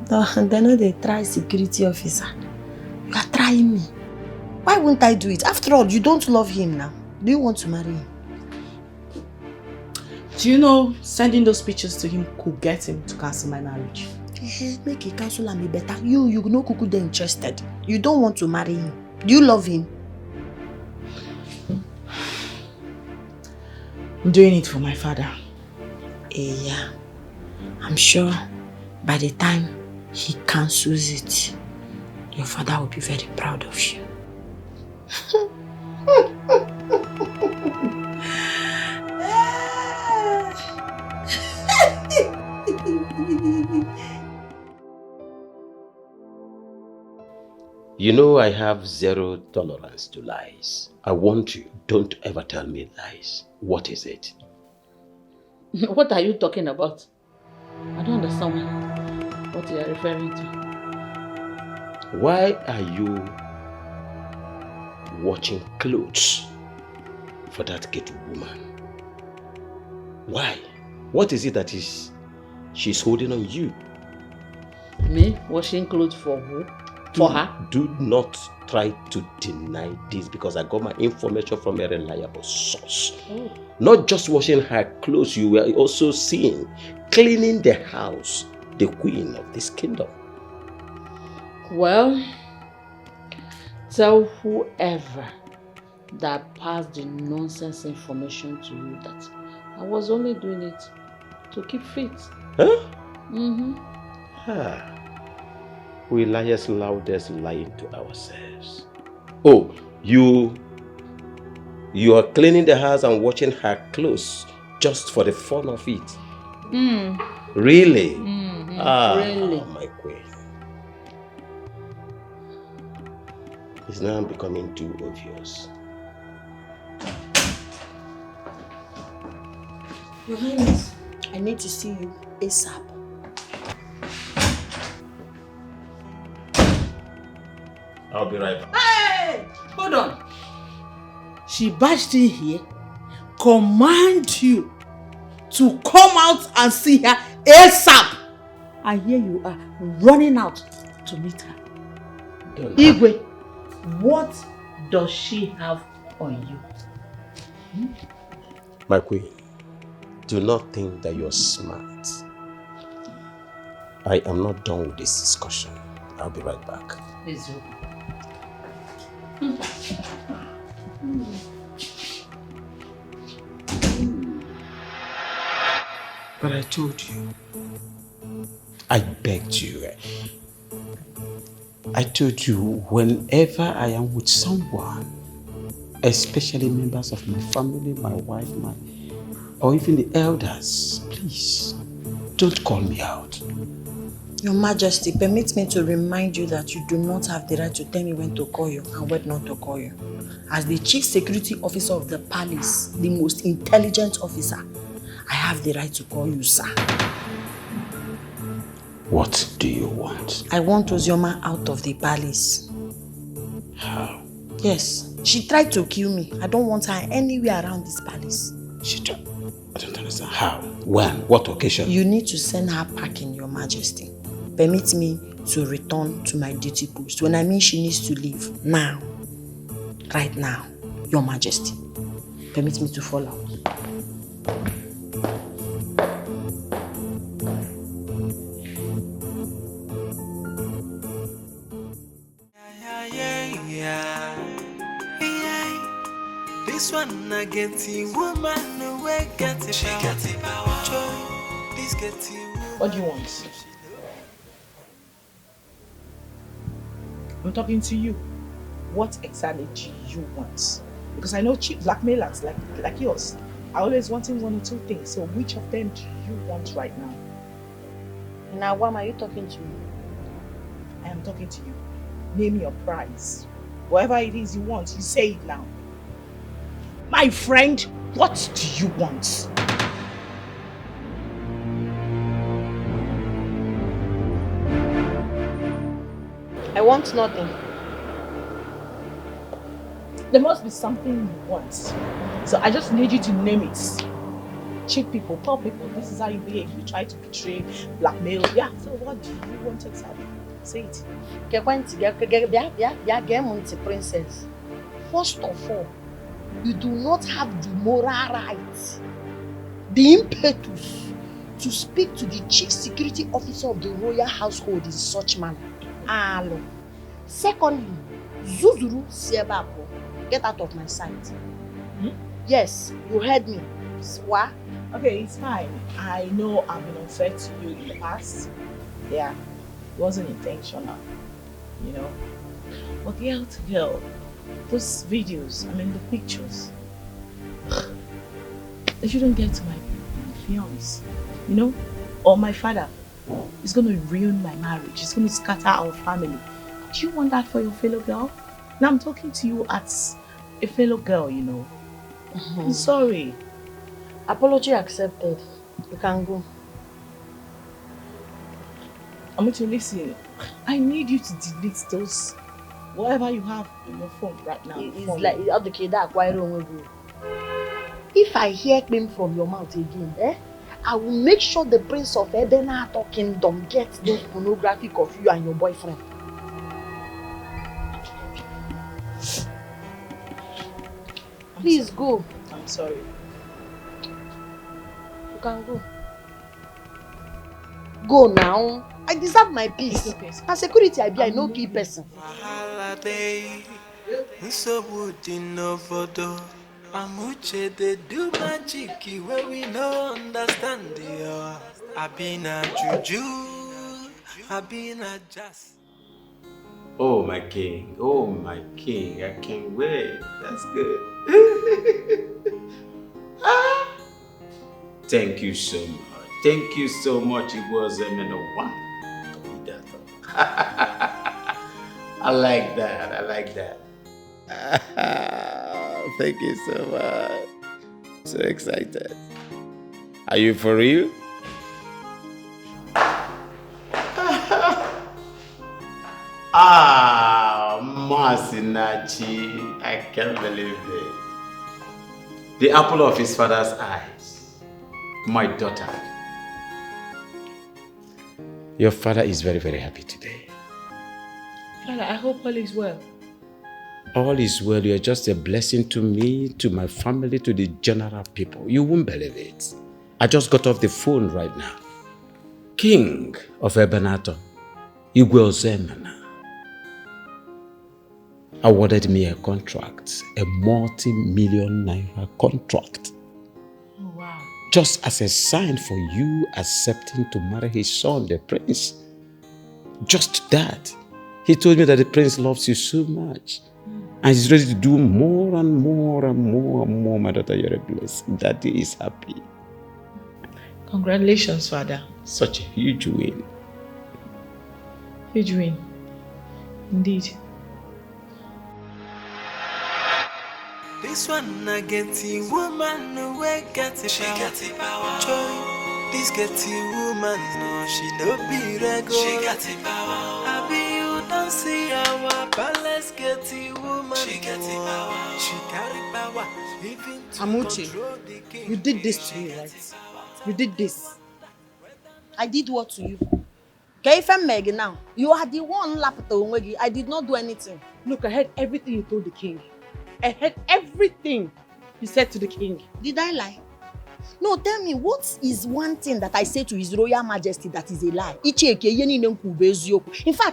They know they try security officer. You are trying me. Why won't I do it? After all, you don't love him now. Do you want to marry him? Do you know sending those pictures to him could get him to cancel my marriage? Make a cancel and be better. You know Kuku they interested. You don't want to marry him. Do you love him? I'm doing it for my father. Yeah. I'm sure by the time he cancels it, your father will be very proud of you. You know I have zero tolerance to lies. I want you, don't ever tell me lies. What is it? What are you talking about? I don't understand what you are referring to. Why are you watching clothes for that gate woman? Why? What is it that she's holding on you? Me? Washing clothes for who? For her? Do not try to deny this because I got my information from a reliable source. Oh. Not just washing her clothes, you were also seeing cleaning the house, the queen of this kingdom. Well, tell whoever that passed the nonsense information to you that I was only doing it to keep fit. Huh? Mm-hmm. We liars loudest lying to ourselves. Oh, you are cleaning the house and watching her clothes just for the fun of it. Really? Really? My queen. It's now becoming too obvious. Your Highness, I need to see you ASAP. I'll be right back. Hey! Hold on. She barged in here, command you to come out and see her ASAP. And here you are, running out to meet her. Igwe, what does she have on you? My queen, do not think that you're smart. I am not done with this discussion. I'll be right back. Please do. But I told you. I begged you. I told you whenever I am with someone, especially members of my family, my wife, or even the elders, please, don't call me out. Your Majesty, permit me to remind you that you do not have the right to tell me when to call you and when not to call you. As the Chief Security Officer of the palace, the most intelligent officer, I have the right to call you, sir. What do you want? I want Ozioma out of the palace. How? Yes, she tried to kill me. I don't want her anywhere around this palace. She tried? I don't understand. How? When? What occasion? You need to send her packing, Your Majesty. Permit me to return to my duty post. When I mean she needs to leave, now. Right now, Your Majesty. Permit me to fall out. This one I get the woman away get it. She got the power. Joy, this get the woman. What do you want? I'm talking to you. What exactly do you want? Because I know cheap blackmailers like yours. I always wanting one or two things. So which of them do you want right now? Now, why are you talking to me? I am talking to you. Name your price. Whatever it is you want, you say it now. My friend, what do you want? I want nothing. There must be something you want. So I just need you to name it. Cheat people, poor people, this is how you behave. You try to betray, blackmail. Yeah, so what do you want exactly? Say it. Princess. First of all, you do not have the moral right, the impetus to speak to the chief security officer of the royal household in such manner. Alo. Secondly, Zuzuru Siebapo, get out of my sight. Yes, you heard me. What? Okay, it's fine. I know I've been unfair to you in the past. Yeah, it wasn't intentional, you know. But girl to girl, those videos, I mean the pictures, they shouldn't get to my fiance, you know, or my father. It's going to ruin my marriage. It's going to scatter our family. Do you want that for your fellow girl? Now I'm talking to you as a fellow girl, you know. I'm sorry. Apology accepted. You can go. I'm going to listen. I need you to delete those, whatever you have on your phone right now. It's like the kid that acquired with you. If I hear him from your mouth again, I will make sure the Prince of Ebenator Kingdom gets those pornographic of you and your boyfriend. Please go. I'm sorry. You can go. Go now. I deserve my peace. Okay. As security, I be a no-key person. Amuche they do magic where we no understand the I been a juju, I been a jazz. Oh my king, I can't wait. That's good. Thank you so much. Thank you so much. It was a one. I like that. Thank you so much. So excited. Are you for real? Masinachi, I can't believe it. The apple of his father's eyes. My daughter. Your father is very, very happy today. Father, I hope all is well. All is well. You are just a blessing to me, to my family, to the general people. You won't believe it. I just got off the phone right now. King of Ebenator, Igwe Ozemena, awarded me a contract, a multi-million naira contract. Oh, wow. Just as a sign for you accepting to marry his son, the prince. Just that. He told me that the prince loves you so much. And he's ready to do more and more and more and more. My daughter, you're a blessing. Daddy is happy. Congratulations, Father. Such a huge win. Huge win. Indeed. This one I get the woman no way get it. She got the power. Joy. This get the woman no she no be regular. She got the power. I be you don't see our palace get the woman. She got the power. She carry power. Even to Amuchi, control the king. you did this to me, right? You did this. I did what to you? Okay, if I'm Meg now, you are the one lapped away. I did not do anything. Look, I heard everything you told the king. I heard everything you said to the king. Did I lie? No, tell me, what is one thing that I say to His Royal Majesty that is a lie? In fact,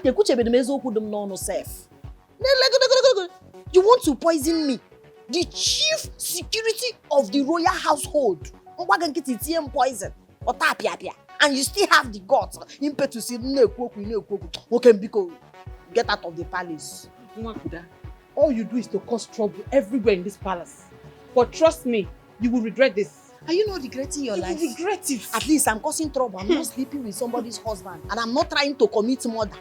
you want to poison me, the chief security of the royal household. Poison. And you still have the guts impetus to get out of the palace. All you do is to cause trouble everywhere in this palace. But trust me, you will regret this. Are you not regretting your life? You will regret it. At least I'm causing trouble. I'm not sleeping with somebody's husband. And I'm not trying to commit murder.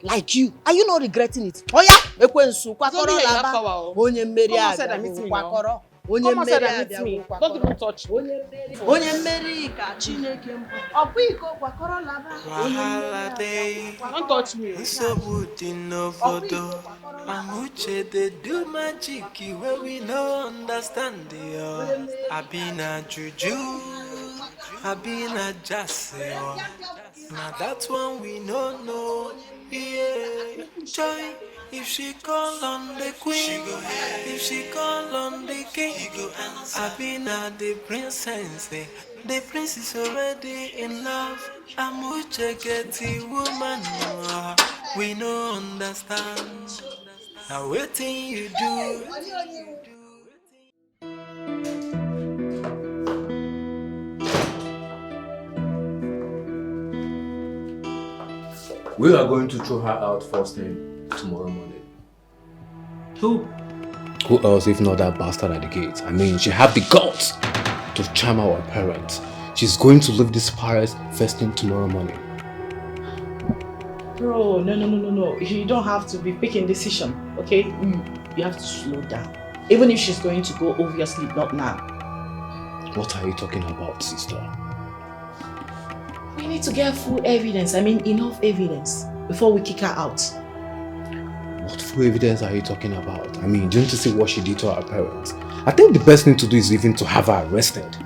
Like you. Are you not regretting it? Oh yeah? Someone said that meets me now. Onye outside mmeri and meet me. abịagokwa Don't kọrọ. even touch me. Onye mmeri ka Chineke mbụ. Ọkwa iko kwakọrọ laba. Onye mmeri abịagokwa. Don't touch me. nsogbu dị n'obodo Amuche they do magic where we no understand it. I been a juju, I been a jassy. Now that one we no know. Yeah, joy. If she call on the queen, if she call on the king, I been a the princess. The prince is already in love. Amuche get the woman. We no understand. Now waiting you do. We are going to throw her out first thing tomorrow morning. Who? Who else if not that bastard at the gate? I mean, she have the guts to charm our parents. She's going to leave this palace first thing tomorrow morning. Bro, no. You don't have to be picking decision, okay? You have to slow down. Even if she's going to go, obviously not now. What are you talking about, sister? We need to get full evidence. I mean, enough evidence before we kick her out. What full evidence are you talking about? I mean, don't you see what she did to our parents? I think the best thing to do is even to have her arrested.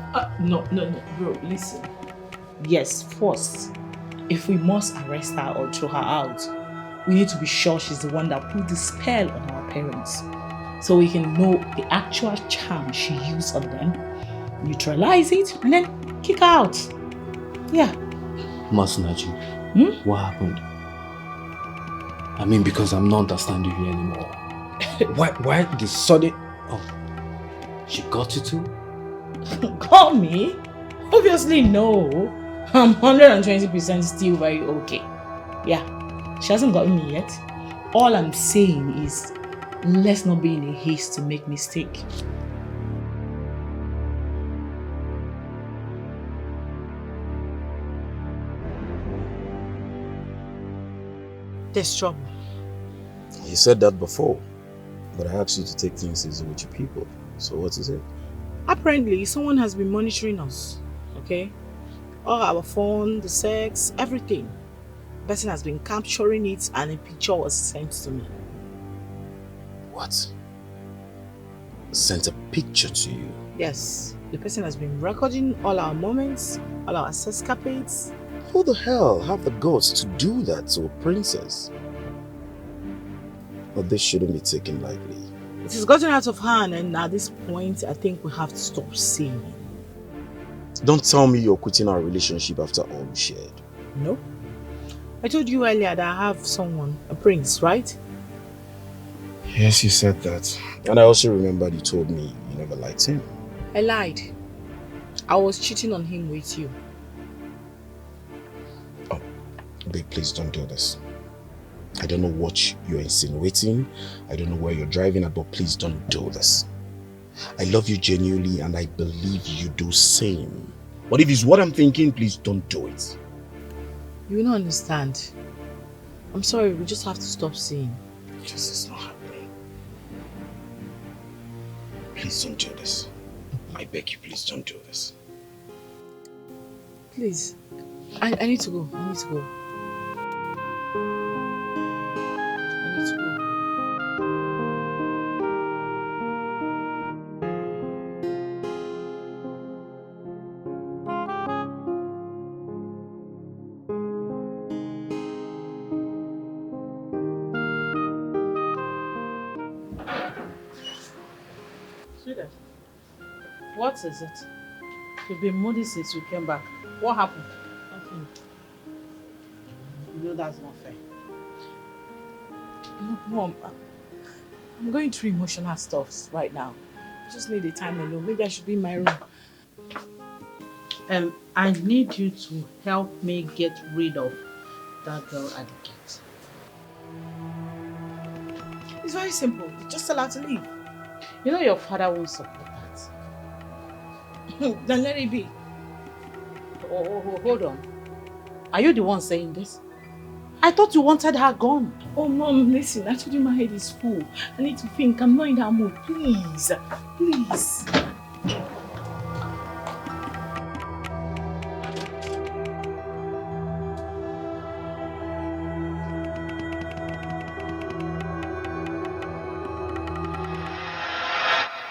No, bro, listen. Yes, first, if we must arrest her or throw her out, we need to be sure she's the one that put the spell on our parents. So we can know the actual charm she used on them, neutralize it, and then kick her out. Yeah. Masunaji, what happened? I mean, because I'm not understanding you anymore. Why the sudden... Oh, she got you too? Call me? Obviously no. I'm 120% still very okay. Yeah, she hasn't gotten me yet. All I'm saying is, let's not be in a haste to make mistake. There's trouble. You said that before, but I asked you to take things easy with your people. So what is it? Apparently, someone has been monitoring us, okay? All our phone, the sex, everything. The person has been capturing it and a picture was sent to me. What? Sent a picture to you? Yes. The person has been recording all our moments, all our escapades. Who the hell have the guts to do that to a princess? But this shouldn't be taken lightly. It has gotten out of hand and at this point, I think we have to stop seeing it. Don't tell me you're quitting our relationship after all we shared. No. I told you earlier that I have someone, a prince, right? Yes, you said that. And I also remembered you told me you never liked him. I lied. I was cheating on him with you. Oh, babe, please don't do this. I don't know what you're insinuating. I don't know where you're driving at, but please don't do this. I love you genuinely and I believe you do same. But if it's what I'm thinking, please don't do it. You will not understand. I'm sorry, we just have to stop seeing. This is not happening. Please don't do this. I beg you, please don't do this. Please. I need to go. I need to go. Sweetheart, what is it? You've been moody since we came back. What happened? Nothing. You know that's not fair. Look, Mom, I'm going through emotional stuff right now. I just need the time alone. Maybe I should be in my room. I need you to help me get rid of that girl at the gate. It's very simple. Just tell her to leave. You know your father won't support that. Then let it be. Oh, hold on. Are you the one saying this? I thought you wanted her gone. Oh, Mom, listen, I told you my head is full. I need to think. I'm not in that mood. Please. Please.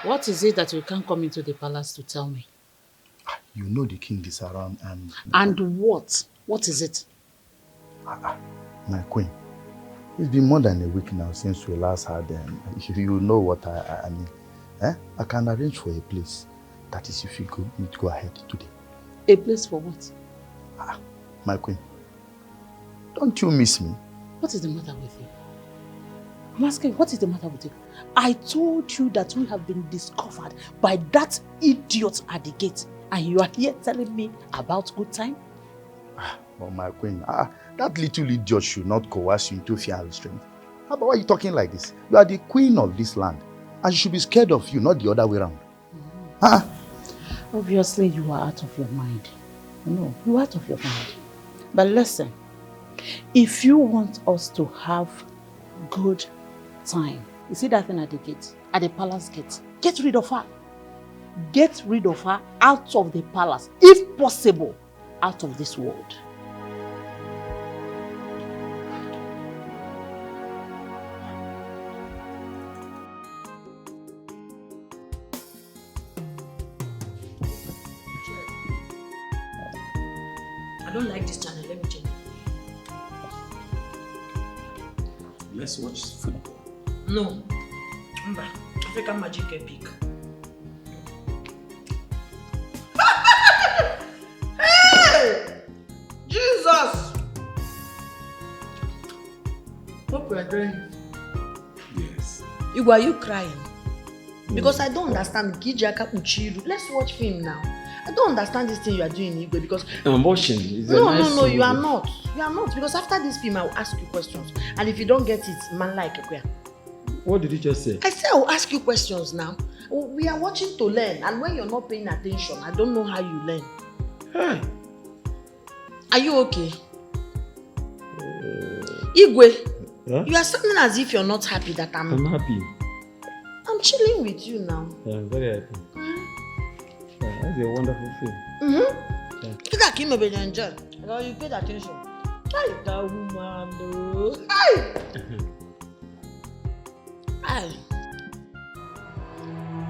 What is it that you can't come into the palace to tell me? You know the king is around and... And what? What is it? My queen, it's been more than a week now since we last had them. You know what I mean. I can arrange for a place. That is if you need to go ahead today. A place for what? My queen, don't you miss me? What is the matter with you? I'm asking, what is the matter with you? I told you that we have been discovered by that idiot at the gate. And you are here telling me about good time? Well, my queen, that little idiot should not coerce you into fear and restraint. Why are you talking like this? You are the queen of this land. And she should be scared of you, not the other way around. Obviously, you are out of your mind. No, you are out of your mind. But listen, if you want us to have good time, you see that thing at the gate, at the palace gate, get rid of her. Get rid of her out of the palace, if possible, out of this world. I don't like this channel, let me change. Let's watch football. No. African Magic Epic. Hey! Jesus! Hope we are doing. Yes. Igwe, are you crying? Because I don't understand. Let's watch film now. I don't understand this thing you are doing, Igwe, because... I'm watching. No, you are not. You are not. Because after this film, I will ask you questions. And if you don't get it, man like Igwe. What did you just say? I said I will ask you questions now. We are watching to learn. And when you're not paying attention, I don't know how you learn. Hey. Are you okay? Igwe, Huh? you are sounding as if you're not happy that I'm happy. I'm chilling with you now. I'm very happy. Yeah, that's a wonderful film. Mm-hmm. Yeah. Look at Kim enjoy. You paid attention. Hi, that woman, though. Hi! Hi.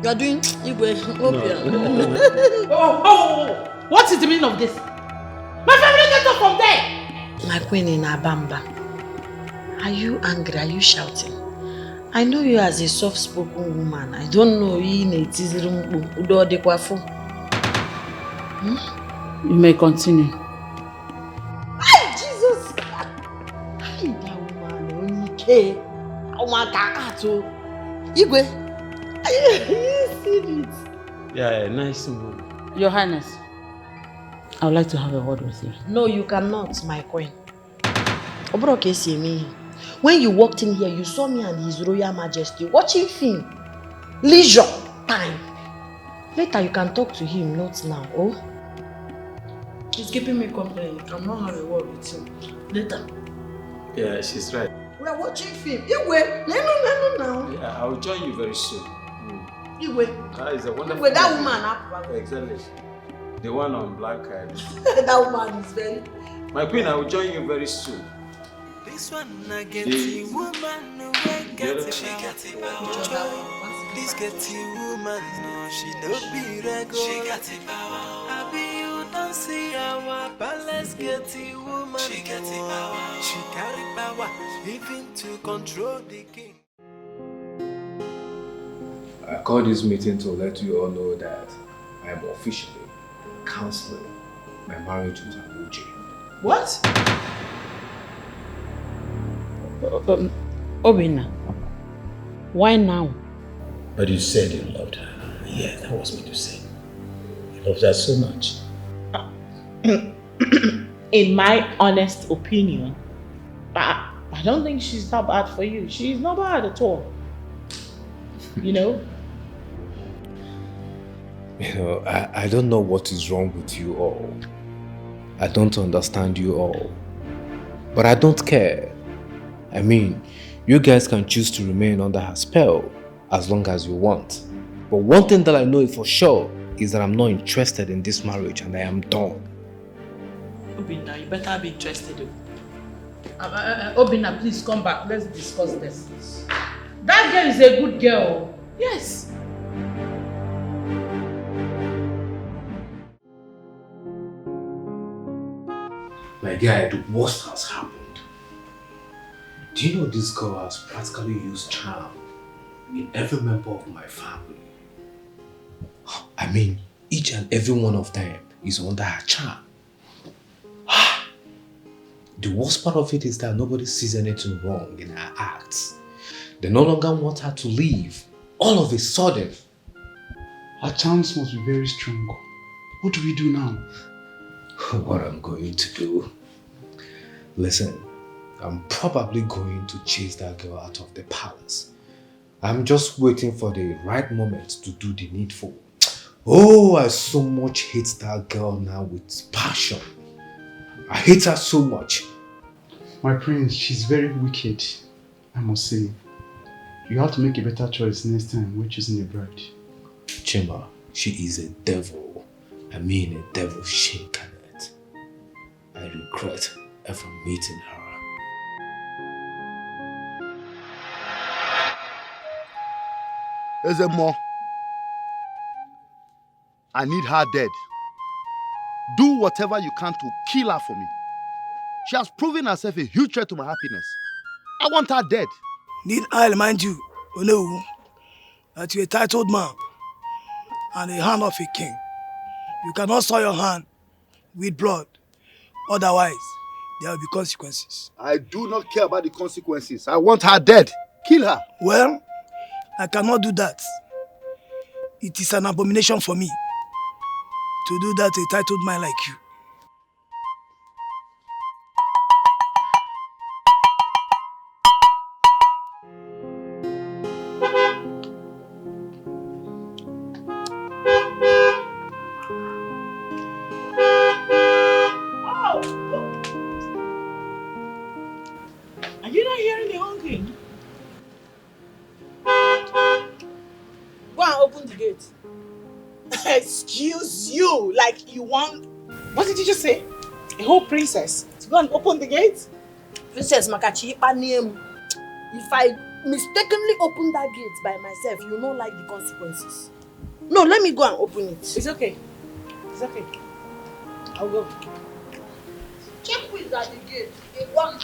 You're doing Igwe. Oh! What is the meaning of this? My family get up from there! My queen in Abamba. Are you angry? Are you shouting? I know you as a soft-spoken woman. I don't know you in a You may continue. Hi, Jesus! Hi, that woman. Okay. Oh my God. Igwe. Are you seeing it? Yeah, nice movie. Your Highness, I would like to have a word with you. No, you cannot, my queen. When you walked in here, you saw me and His Royal Majesty watching film. Leisure time. Later, you can talk to him, not now. Oh? He's keeping me company. You cannot have a word with him. Later. Yeah, she's right. We are watching film. Igwe, no, now. Yeah, I will join you very soon. Igwe. It's a wonderful Igwe, that woman. Exactly. The one on black. That woman is very... My queen, I will join you very soon. This one I get the woman no way get it. She got it power. This get the woman no she no be regular. She got it power. I be you don't see our palace get the woman. She got it power. She carry power even to control the king. I called this meeting to let you all know that I am officially cancelling my marriage with Abuja. What? Obina, why now? But you said you loved her. Yeah, that was me to say. You loved her so much. In my honest opinion, I don't think she's not bad for you. She's not bad at all. You know? You know, I don't know what is wrong with you all. I don't understand you all. But I don't care. I mean, you guys can choose to remain under her spell as long as you want. But one thing that I know for sure is that I'm not interested in this marriage and I am done. Obinna, you better be interested. Obinna, please come back. Let's discuss this. That girl is a good girl. Yes. My guy, the worst has happened. Do you know this girl has practically used charm in every member of my family? I mean, each and every one of them is under her charm. The worst part of it is that nobody sees anything wrong in her acts. They no longer want her to leave. All of a sudden. Her charms must be very strong. What do we do now? What I'm going to do? Listen, I'm probably going to chase that girl out of the palace. I'm just waiting for the right moment to do the needful. Oh, I so much hate that girl now with passion. I hate her so much. My prince, she's very wicked, I must say. You have to make a better choice next time when choosing a bride. Chima, she is a devil. I mean a devil incarnate. I regret ever meeting her. Ezemo, I need her dead. Do whatever you can to kill her for me. She has proven herself a huge threat to my happiness. I want her dead. Need I remind you, Ono, that you're a titled man and a hand of a king. You cannot soil your hand with blood. Otherwise, there will be consequences. I do not care about the consequences. I want her dead. Kill her. Well, I cannot do that. It is an abomination for me to do that to a titled man like you. Are you not hearing me hungry? Go and open the gate. Excuse you, like you want... What did you just say? A whole princess to go and open the gate? Princess Makachi, if I mistakenly open that gate by myself, you don't like the consequences. No, let me go and open it. It's okay. It's okay. I'll go. Check who is at the gate. A one.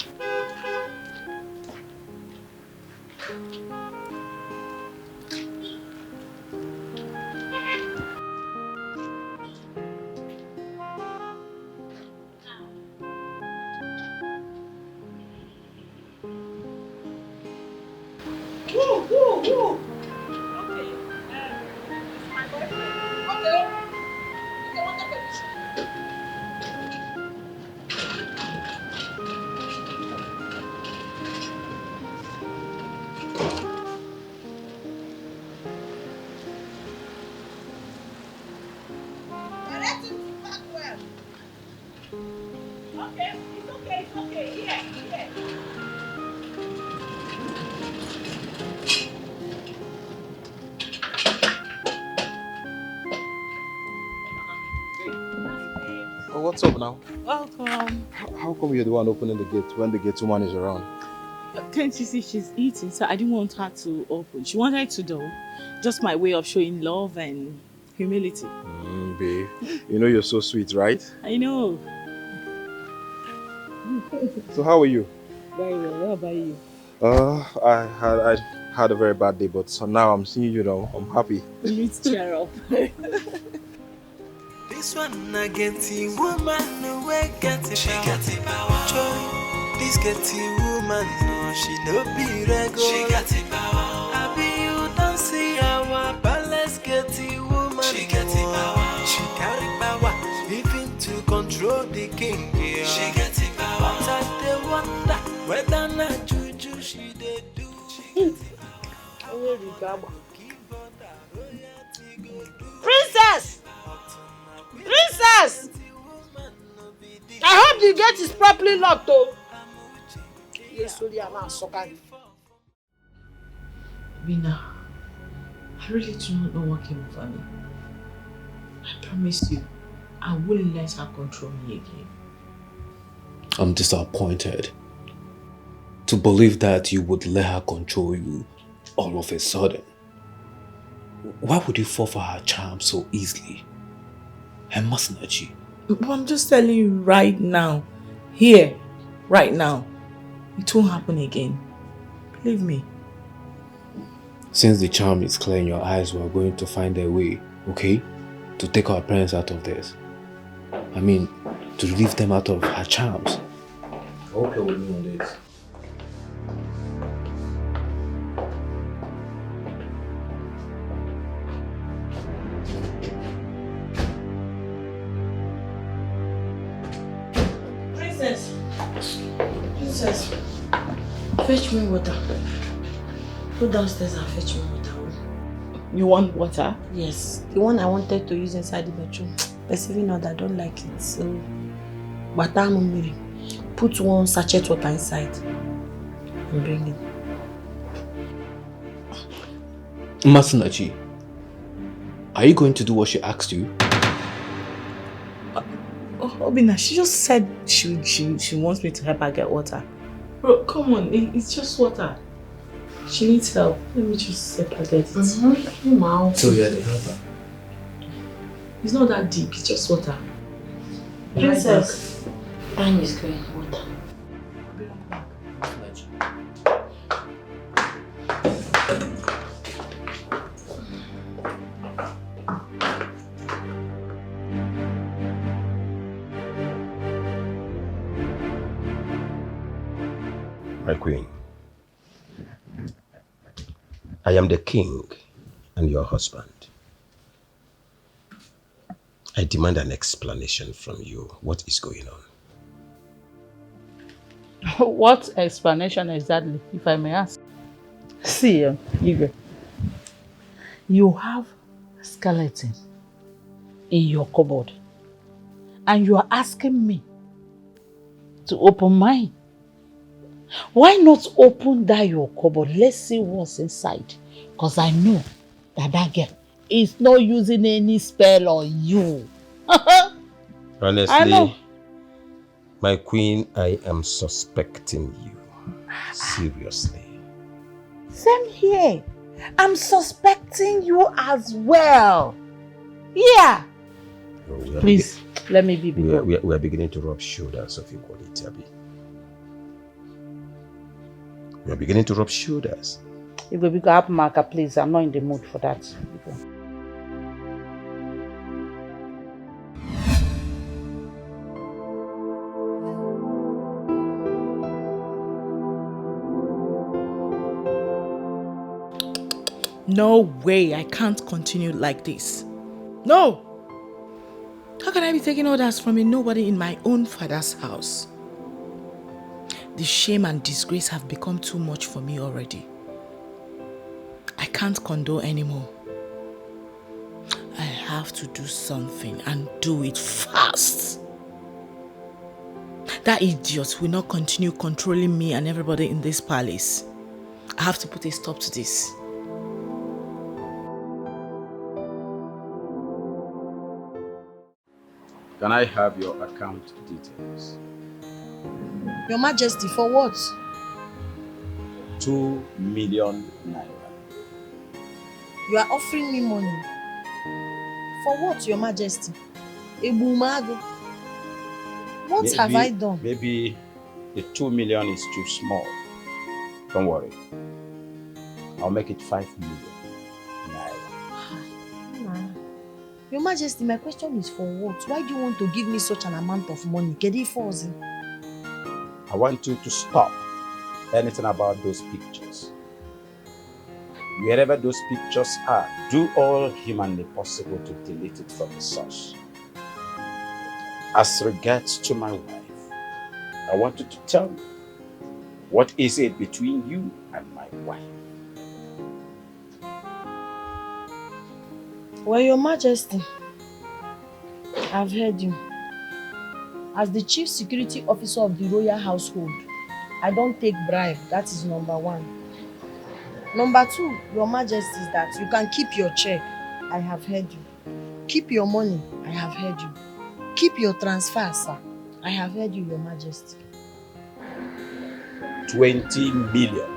Woo. Okay. It's my boyfriend. Okay. You want the permission? Okay, it's okay. Here. Oh, what's up now? Welcome. How come you're the one opening the gate when the gate woman is around? Can't you see she's eating? So I didn't want her to open. She wanted to though. Just my way of showing love and humility. Babe, you know you're so sweet, right? I know. So how are you? Very well. What about you? I had a very bad day, but so now I'm seeing you now. I'm happy. You need to cheer up. This one I get the woman no way get it. She got the power. Joy. This get the woman no she no be regular. She got the power. I be you don't see our palace get the woman. She got the power. She carry power even to control the king. Yeah. She got the power. But I wonder whether not juju she dey do. Princess! Princess! I hope the gate is properly locked though. Bina, I really do not know what came over me. I promise you, I wouldn't let her control me again. I'm disappointed to believe that you would let her control you all of a sudden. Why would you fall for her charm so easily? Her masnachi. But I'm just telling you right now, here, right now, it won't happen again. Believe me. Since the charm is clear in your eyes, we are going to find a way, okay? To take our parents out of this. I mean, to relieve them out of her charms. I hope you're with me on this. Princess, fetch me water. Go downstairs and fetch me water. You want water? Yes, the one I wanted to use inside the bedroom. Perceiving that I don't like it, so put one sachet water inside and bring it. Masnachi, are you going to do what she asked you? Obina, she just said she wants me to help her get water. Bro, come on, it's just water. She needs help. Let me just help her get it. So you're the helper? It's not that deep, it's just water. Princess, time is going. Water. My queen, I am the king and your husband. I demand an explanation from you. What is going on? What explanation exactly, if I may ask? See, Igwe, you have a skeleton in your cupboard and you are asking me to open mine. Why not open that your cupboard? Let's see what's inside. Because I know that girl is not using any spell on you. Honestly, my queen, I am suspecting you. Seriously. Same here. I'm suspecting you as well. Yeah. Please, let me be bigger. We are beginning to rub shoulders of equality, Abi. We are beginning to rub shoulders. If we go up, Marker, please. I'm not in the mood for that. No way, I can't continue like this. No! How can I be taking orders from a nobody in my own father's house? The shame and disgrace have become too much for me already. I can't condone anymore. I have to do something and do it fast. That idiot will not continue controlling me and everybody in this palace. I have to put a stop to this. Can I have your account details? Your Majesty, for what? 2 million naira. You are offering me money. For what, Your Majesty? Ebumago. What have I done? Maybe the 2 million is too small. Don't worry. I'll make it 5 million naira. Your Majesty, my question is for what? Why do you want to give me such an amount of money? I want you to stop anything about those pictures. Wherever those pictures are, do all humanly possible to delete it from the source. As regards to my wife, I want you to tell me, what is it between you and my wife? Well, Your Majesty, I've heard you. As the Chief Security Officer of the royal household, I don't take bribe. That is number 1. Number 2, Your Majesty, is that you can keep your check. I have heard you. Keep your money. I have heard you. Keep your transfer, sir. I have heard you, Your Majesty. 20 million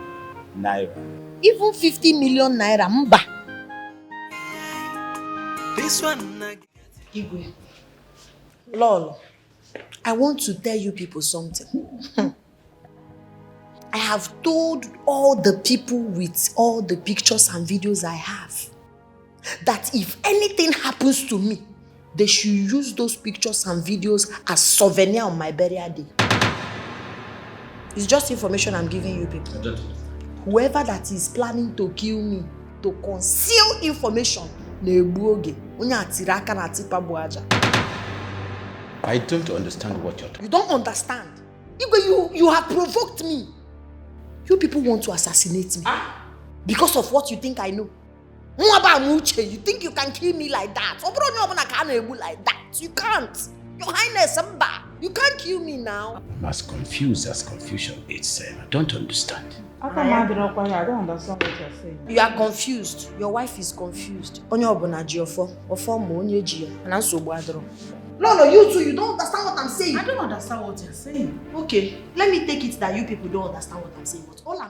naira. Even 50 million naira, mba. This one Igwe. Lolo, I want to tell you people something. I have told all the people with all the pictures and videos I have that if anything happens to me, they should use those pictures and videos as souvenir on my burial day. It's just information I'm giving you people. Whoever that is planning to kill me, to conceal information, I don't understand what you're talking about. You don't understand. You have provoked me. You people want to assassinate me because of what you think I know. You think you can kill me like that? Like that. You can't. Your Highness, you can't kill me now. I'm as confused as confusion itself. I don't understand. I don't understand what you're saying. You are confused. Your wife is confused. No, you too, you don't understand what I'm saying. I don't understand what you're saying. Okay, let me take it that you people don't understand what I'm saying. But all I'm